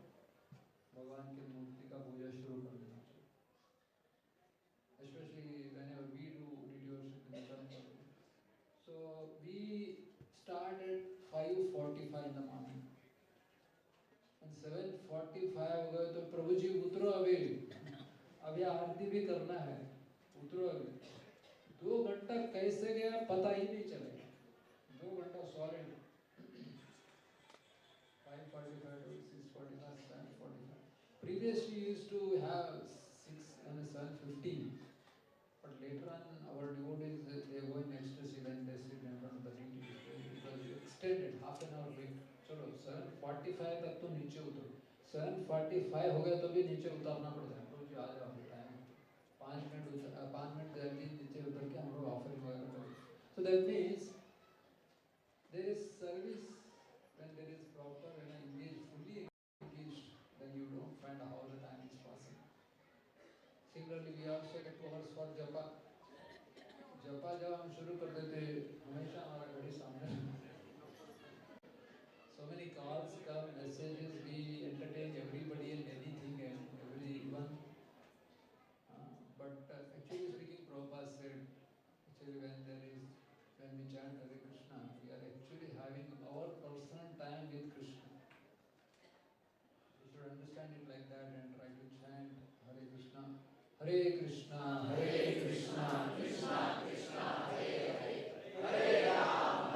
भगवान की मूर्ति का पूजा शुरू कर देना चाहिए. Especially whenever we do deity worship in the temple. So we start at 5:45 in the morning. And 7:45 हो गए तो प्रभु जी उतरो अभी आरती भी करना है, उतरो अभी. 2 घंटा कैसे गया पता ही नहीं चलेगा. 2 घंटा solid. 5:45 to 6:45, 7:45. Previously used to have 7:15. But later on, our devotees, they go in ecstasy when they sit in front of the deities. Because you extended half an hour late. चलो 7:45 तक तो नीचे उतरो. 7:45 हो गया तो भी नीचे उतरना पड़ता है. प्रभु जी आ जाओ, अभी टाइम है. 5 मिनट जल्दी नीचे उतर के हम लोग ऑफरिंग वगैरह करें. So that means there is service when there is proper engaged, fully engaged. Then you don't find how the time is passing. Similarly, we also get 2 hours for japa. जपा जब हम शुरू कर देते हमेशा हमारा घड़ी सामने. So many calls come, messages, we entertain everybody and anything and everyone. But actually speaking, Prabhupada said, actually when we chant Hare Krishna, we are actually having our personal time with Krishna. You should understand it like that and try to chant Hare Krishna Hare Krishna, Krishna Krishna, Hare Hare, Hare Ram,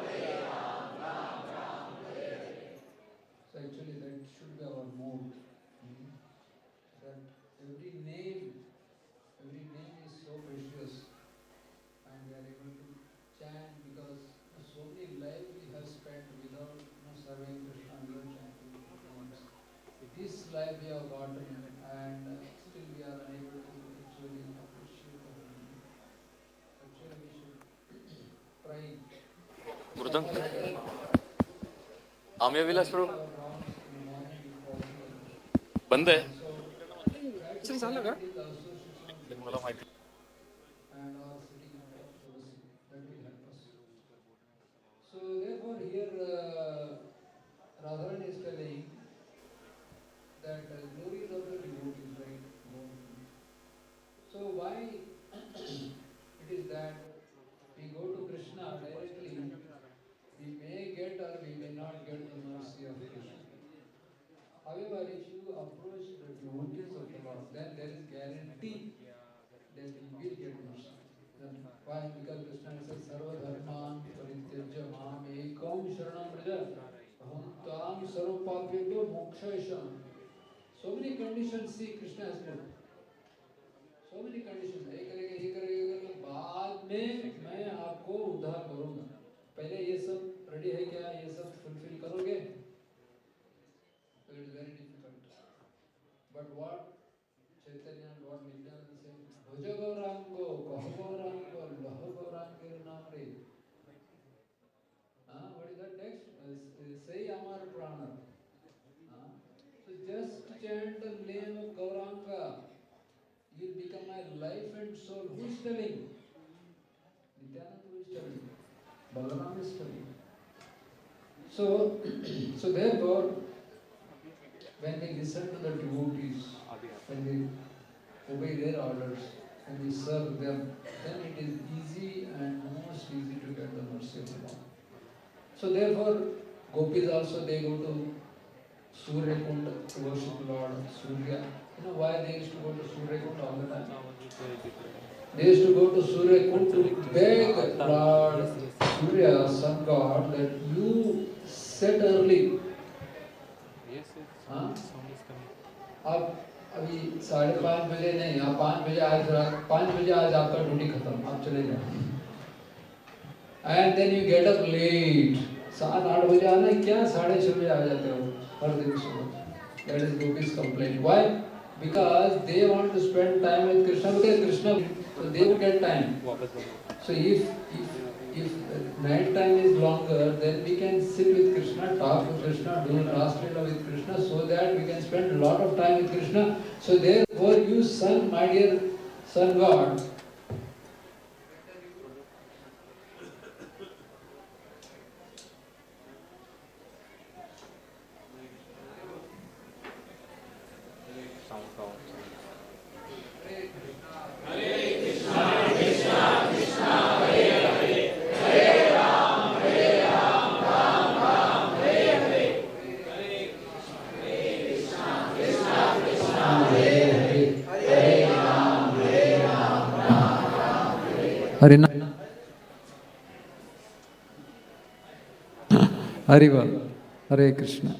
Ram Ram, Hare Hare. So actually that should be our mode. That every name is so precious, and we are able to chant because so many lives we have spent without serving Krishna, without chanting names. This life we have gotten, and still we are unable to actually appreciate the Holy. Actually, we should try. Mridang. Amya Vilas Prabhu. बंद है चल झालं का मला माहिती And our sitting on top Tulsi, that will help us. So therefore here Radharani is telling that glories of the devotees, right? So why it is that we go to Krishna directly, we may get or we may not get the mercy of Krishna. However, if you approach the devotees of the Lord, then there is guarantee that you will get mercy. Then why? Because Krishna says, Sarva Dharman Parityajya Mam Ekam Sharanam Vraja Aham Tam Sarva Papyabhyo Mokshayasham. So many conditions see Krishna has put. So many conditions. ये करेगा बाद में मैं आपको उद्धार करूँगा. पहले ये सब रेडी है क्या? ये सब फुलफिल करोगे? So it is very difficult. But what Chaitanya and what Nityananda said, Bhaja Gaurango, Kaha Gaurango, Laha Gaurangir Namre. What is that text? Say Amar Prana. So just chant the name of Gauranga. You will become my life and soul. Who is telling? Nityananda is telling. Balaram is telling. So therefore, when we listen to the devotees, when we obey their orders, when we serve them, then it is easy and most easy to get the mercy of the Lord. So therefore, gopis also, they go to Surya Kund to worship Lord Surya. You know why they used to go to Surya Kund all the time? They used to go to Surya Kund to beg Lord Surya, sun god, that you set early. आप अभी 5:30 बजे नहीं, आप 5 बजे आज आपका duty खत्म, आप चले जाओ. And then you get up late. 7-8 बजे आना है क्या? 6:30 बजे आ जाते हो हर दिन सुबह. That is gopis complaint. Why? Because they want to spend time with Krishna. Because Krishna, so they will get time. So if night time is longer, then we can sit with Krishna, talk with Krishna, do Rasa Leela with Krishna, so that we can spend a lot of time with Krishna. So therefore, you son, my dear son God, Harina. Hariva. Hare Krishna.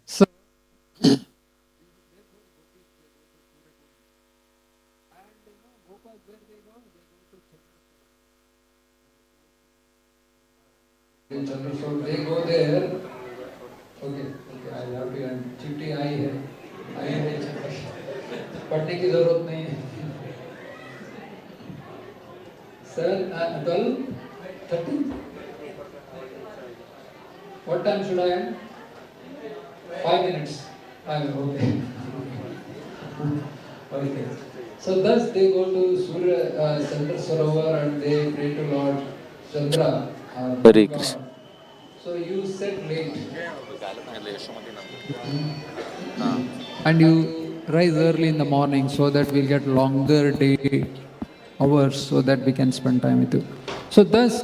So, so they go there. Okay, I have to चिट्ठी आई है, पढ़ने की जरूरत नहीं है. 12:30. What time should I end? 5 minutes. Okay. Okay. So thus they go to Surya Chandra Sarovar and they pray to Lord Chandra. Hare Krishna. So you set late. And you rise early in the morning so that we'll get longer day hours so that we can spend time with you. So thus,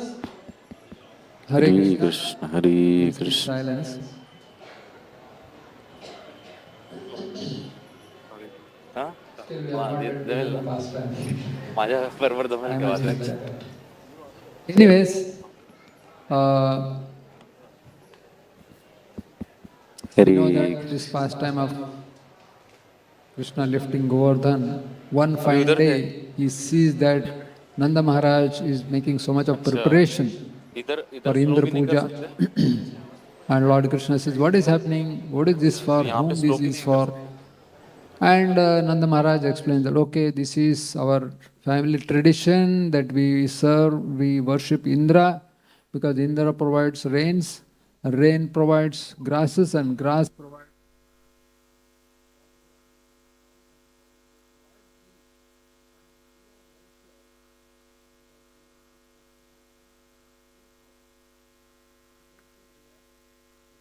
Hare Krishna, Hare Krishna. Silence. हा Still we are not yet जमेल in the ना pastime. माझ्या बरोबर I जमेल का imagine वाचायला that. Anyways, we know Hare that this pastime of Krishna lifting Govardhan, one अभी fine उधर है day he sees that Nanda Maharaj is making so much of अच्छा preparation इधर for इधर स्लो Indra भी नहीं कर Puja. सकते And Lord Krishna says, what is happening? What is this तो for? यहाँ पे Whom स्लो this भी is नहीं कर for? सकते And Nanda Maharaj explains that, okay, this is our family tradition that we serve, we worship Indra because Indra provides rains, rain provides grasses, and grass provides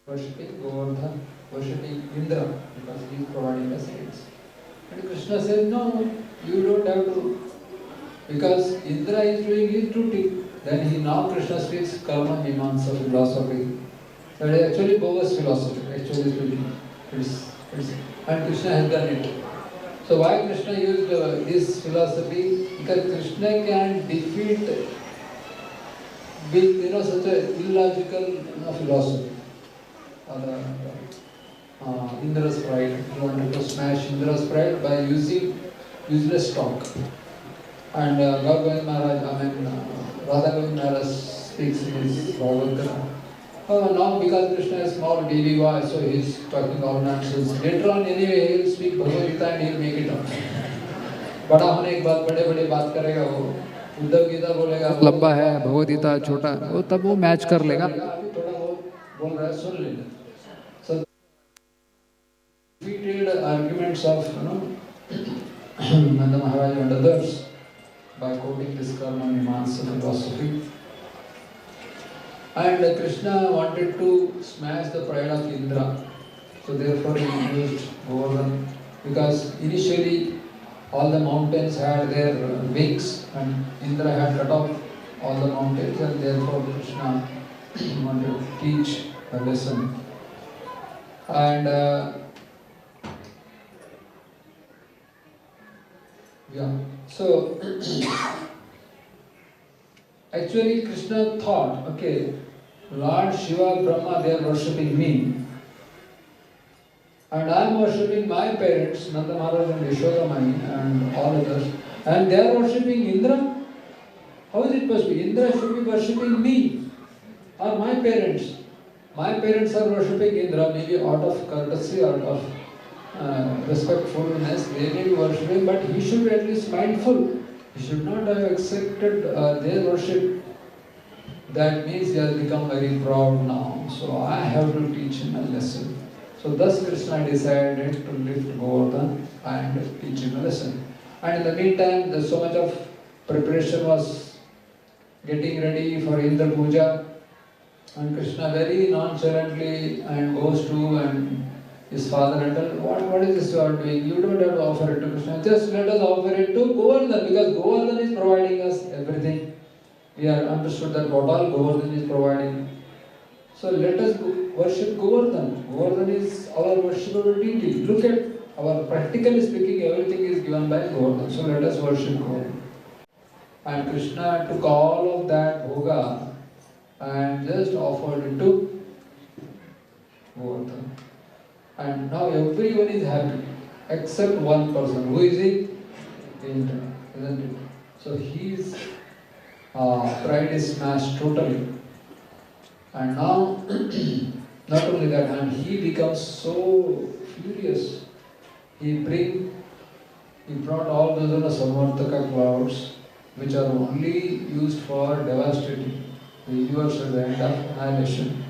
worshipping Govardhan, worshipping Indra because he is providing us rains. And Krishna says, no, you don't have to, because Indra is doing his duty. Then he now Krishna speaks karma mimamsa philosophy. That is actually bogus philosophy, actually speaking. And Krishna has done it. So why Krishna used this philosophy? Because Krishna can defeat with such a illogical philosophy. Indra's pride. He wanted to smash Indra's pride by using useless talk. And Govardhan Maharaj, Radha Govind Maharaj speaks in his Bhagavatam. Now because Krishna has small baby voice, so he is talking all nonsense. Later on anyway he will speak Bhagavad Gita and he will make it up. बड़ा होने के बाद बड़े बड़े बात करेगा वो उद्धव गीता बोलेगा लंबा है भगवद गीता छोटा वो तब वो मैच कर लेगा अभी थोड़ा बहुत बोल रहा है सुन लेना so repeated arguments of Nanda Maharaj and others by quoting this karma mimamsa philosophy. And Krishna wanted to smash the pride of Indra. So therefore he used Govardhan. Because initially all the mountains had their wings and Indra had cut off all the mountains and therefore Krishna wanted to teach a lesson. And so actually Krishna thought, okay, Lord Shiva, Brahma, they are worshipping me. And I am worshipping my parents, Nanda Maharaj and Yashoda Mai and all others. And they are worshipping Indra. How is it possible? Indra should be worshipping me or my parents. My parents are worshipping Indra, maybe out of courtesy, out of respectfulness, they may be worshipping, but he should be at least mindful. He should not have accepted their worship. That means he has become very proud now. So I have to teach him a lesson. So thus Krishna decided to lift Govardhan and teach him a lesson. And in the meantime, there's so much of preparation was getting ready for Indra Puja. And Krishna very nonchalantly and goes to and his father and tell, what is this you are doing? You don't have to offer it to Krishna. Just let us offer it to Govardhan because Govardhan is providing us everything. We are understood that what all Govardhan is providing. So let us worship Govardhan. Govardhan is our worshipable deity. Look at our practically speaking, everything is given by Govardhan. So let us worship Govardhan. And Krishna took all of that bhoga and just offered it to Govardhan. And now everyone is happy except one person. Who is it? Indra, isn't it? So his pride is smashed totally. And now, not only that, and he becomes so furious. He brought all those Samarthaka clouds, which are only used for devastating the universe at the end of annihilation.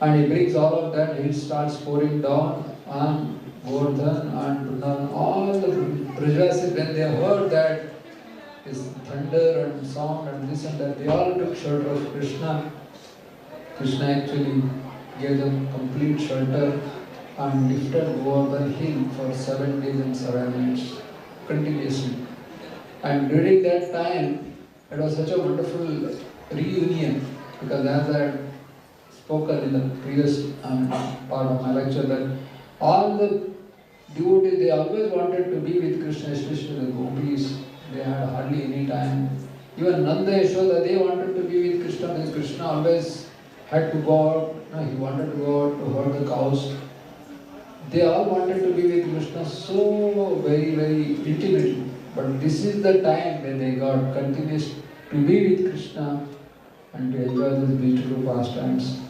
And he brings all of that, he starts pouring down on Govardhan and Vrindavan. All the Brajavasis, when they heard that this thunder and sound and this and that, they all took shelter of Krishna. Krishna actually gave them complete shelter and lifted Govardhan hill for 7 days and 7 nights continuously. And during that time, it was such a wonderful reunion because as I had spoken in the previous part of my lecture that all the devotees, they always wanted to be with Krishna, especially the gopis. They had hardly any time. Even Nanda Yashoda, they wanted to be with Krishna because Krishna always had to go out. No, he wanted to go out to herd the cows. They all wanted to be with Krishna so very, very intimately. But this is the time when they got continuous to be with Krishna and to enjoy these beautiful pastimes.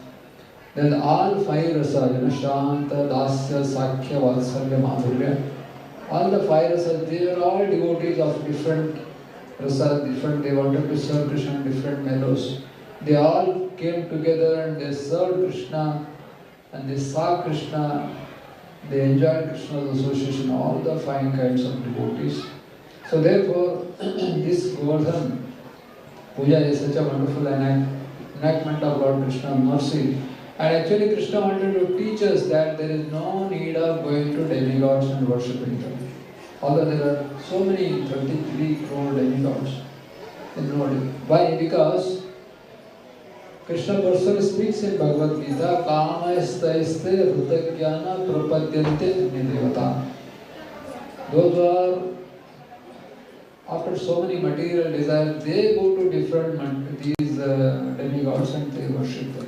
Then all five rasas, Shanta, Dasya, Sakya, Vatsalya, Madhurya, all the five rasas, they were all devotees of different rasas, different, they wanted to serve Krishna in different mellows. They all came together and they served Krishna and they saw Krishna, they enjoyed Krishna's association, all the fine kinds of devotees. So therefore, this Govardhan Puja is such a wonderful enactment of Lord Krishna's mercy. And actually Krishna wanted to teach us that there is no need of going to demigods and worshipping them. Although there are so many 33 crore demigods in the world. Why? Because Krishna personally speaks in Bhagavad Gita, Kamastaiste Rutagyana Prapadyante Nidevata. Those who are after so many material desires, they go to different these demigods and they worship them.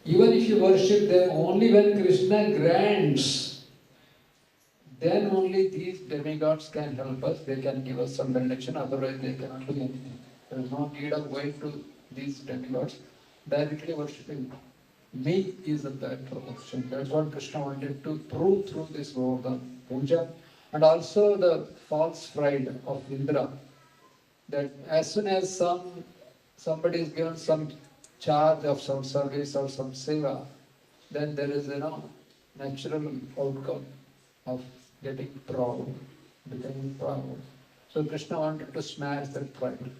Even if you worship them only when Krishna grants, then only these demigods can help us, they can give us some benediction, otherwise they cannot do anything. There is no need of going to these demigods, directly worshipping me is a better option. That's what Krishna wanted to prove through this Govardhan Puja. And also the false pride of Indra, that as soon as somebody is given some charge of some service or some seva, then there is natural outcome of getting proud, becoming proud. So Krishna wanted to smash that pride.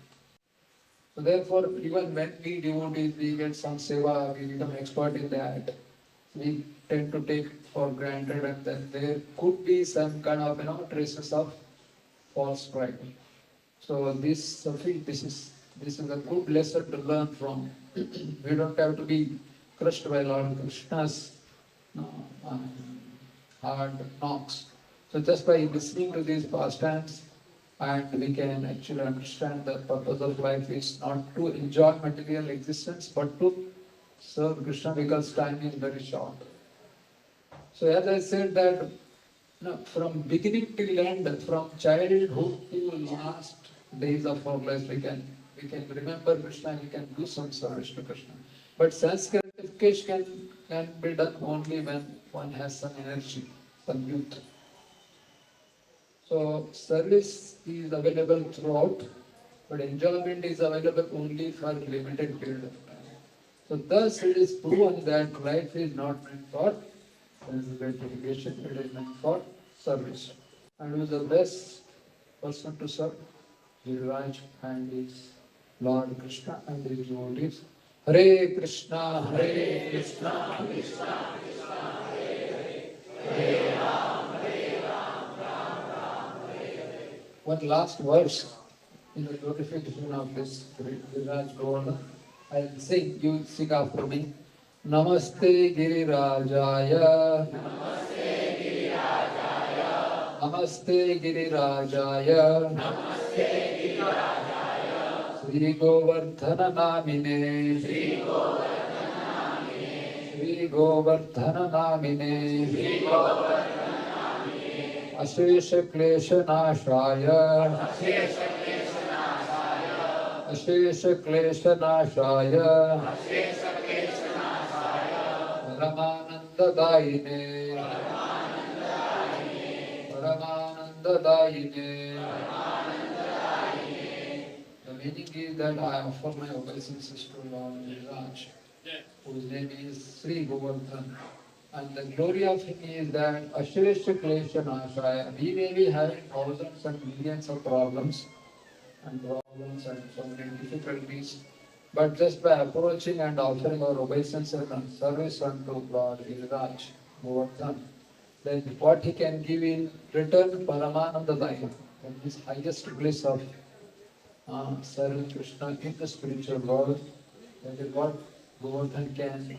So therefore, even when we devotees, we get some seva, we become expert in that, we tend to take for granted and then there could be some kind of traces of false pride. So this is a good lesson to learn from. We don't have to be crushed by Lord Krishna's hard knocks. So just by listening to these pastimes, and we can actually understand the purpose of life is not to enjoy material existence, but to serve Krishna because time is very short. So as I said that from beginning till end, from childhood to last days of our life, we can remember Krishna, we can do some service to Krishna. But sense gratification can be done only when one has some energy, some youth. So service is available throughout, but enjoyment is available only for a limited period of time. So thus it is proven that life is not meant for sense gratification, it is meant for service. And who is the best person to serve? Giriraj and his Lord Krishna and his devotees. Hare Krishna, Hare Krishna, Krishna Krishna, Hare Hare, Hare Ram, Ram Ram, Hare Hare. One last verse in the glorification of this Giriraj Govardhan. I'll sing, you sing after me. Namaste Girirajaya. Namaste Girirajaya. Namaste Girirajaya. Namaste Girirajaya. Sri Govardhana Namine. Sri Govardhana Namine. Sri Govardhana Namine. Sri Govardhana Namine. Ashesha Klesha Nashaya. Ashesha Klesha Nashaya. Ashesha Klesha Nashaya. Ashesha Klesha Nashaya. Paramananda Daine. Paramananda Daine. Paramananda Daine. Paramananda Daine. The meaning is that I offer my obeisances to Lord Giriraj, whose name is Sri Govardhan. And the glory of him is that Ashresha Klesha Nashaya. We may be having thousands and millions of problems and so many difficulties, but just by approaching and offering our obeisance and service unto Lord Giriraj Govardhan, then what he can give in return, Paramananda Daya, his highest bliss of serving Krishna in the spiritual world, that is what Govardhan can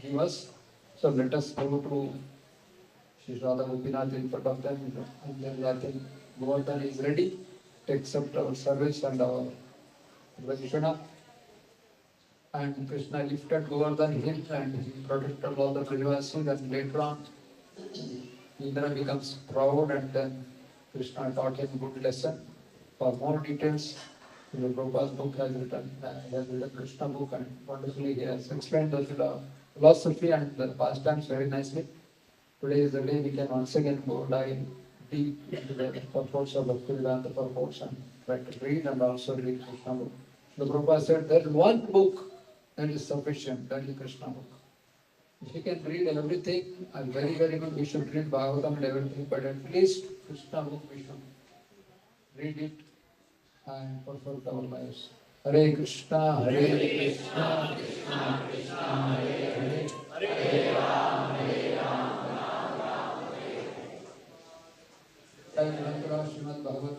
give us. So let us go to Srila Gopinath in front of them, and then I think Govardhan is ready to accept our service and our Krishna. And Krishna lifted Govardhan hill and he protected all the Brajavasis, and later on Indra becomes proud, and then Krishna taught him good lesson. For more details, the Prabhupada's book has written, Krishna book, and wonderfully he has explained the philosophy and the pastimes very nicely. Today is the day we can once again go dive deep into the purports of Bhaktivedanta purports and try to read and also read Krishna book. The Prabhupada said there is one book that is sufficient, that is Krishna book. If you can read everything, and very, very good, we should read Bhagavatam and everything, but at least Krishna book we should read it and perfect our lives. Hare Krishna, Hare Krishna, Krishna Krishna, Hare Hare, Hare Ram, Hare Ram, Ram Ram, Hare Hare. Srimad Bhagavad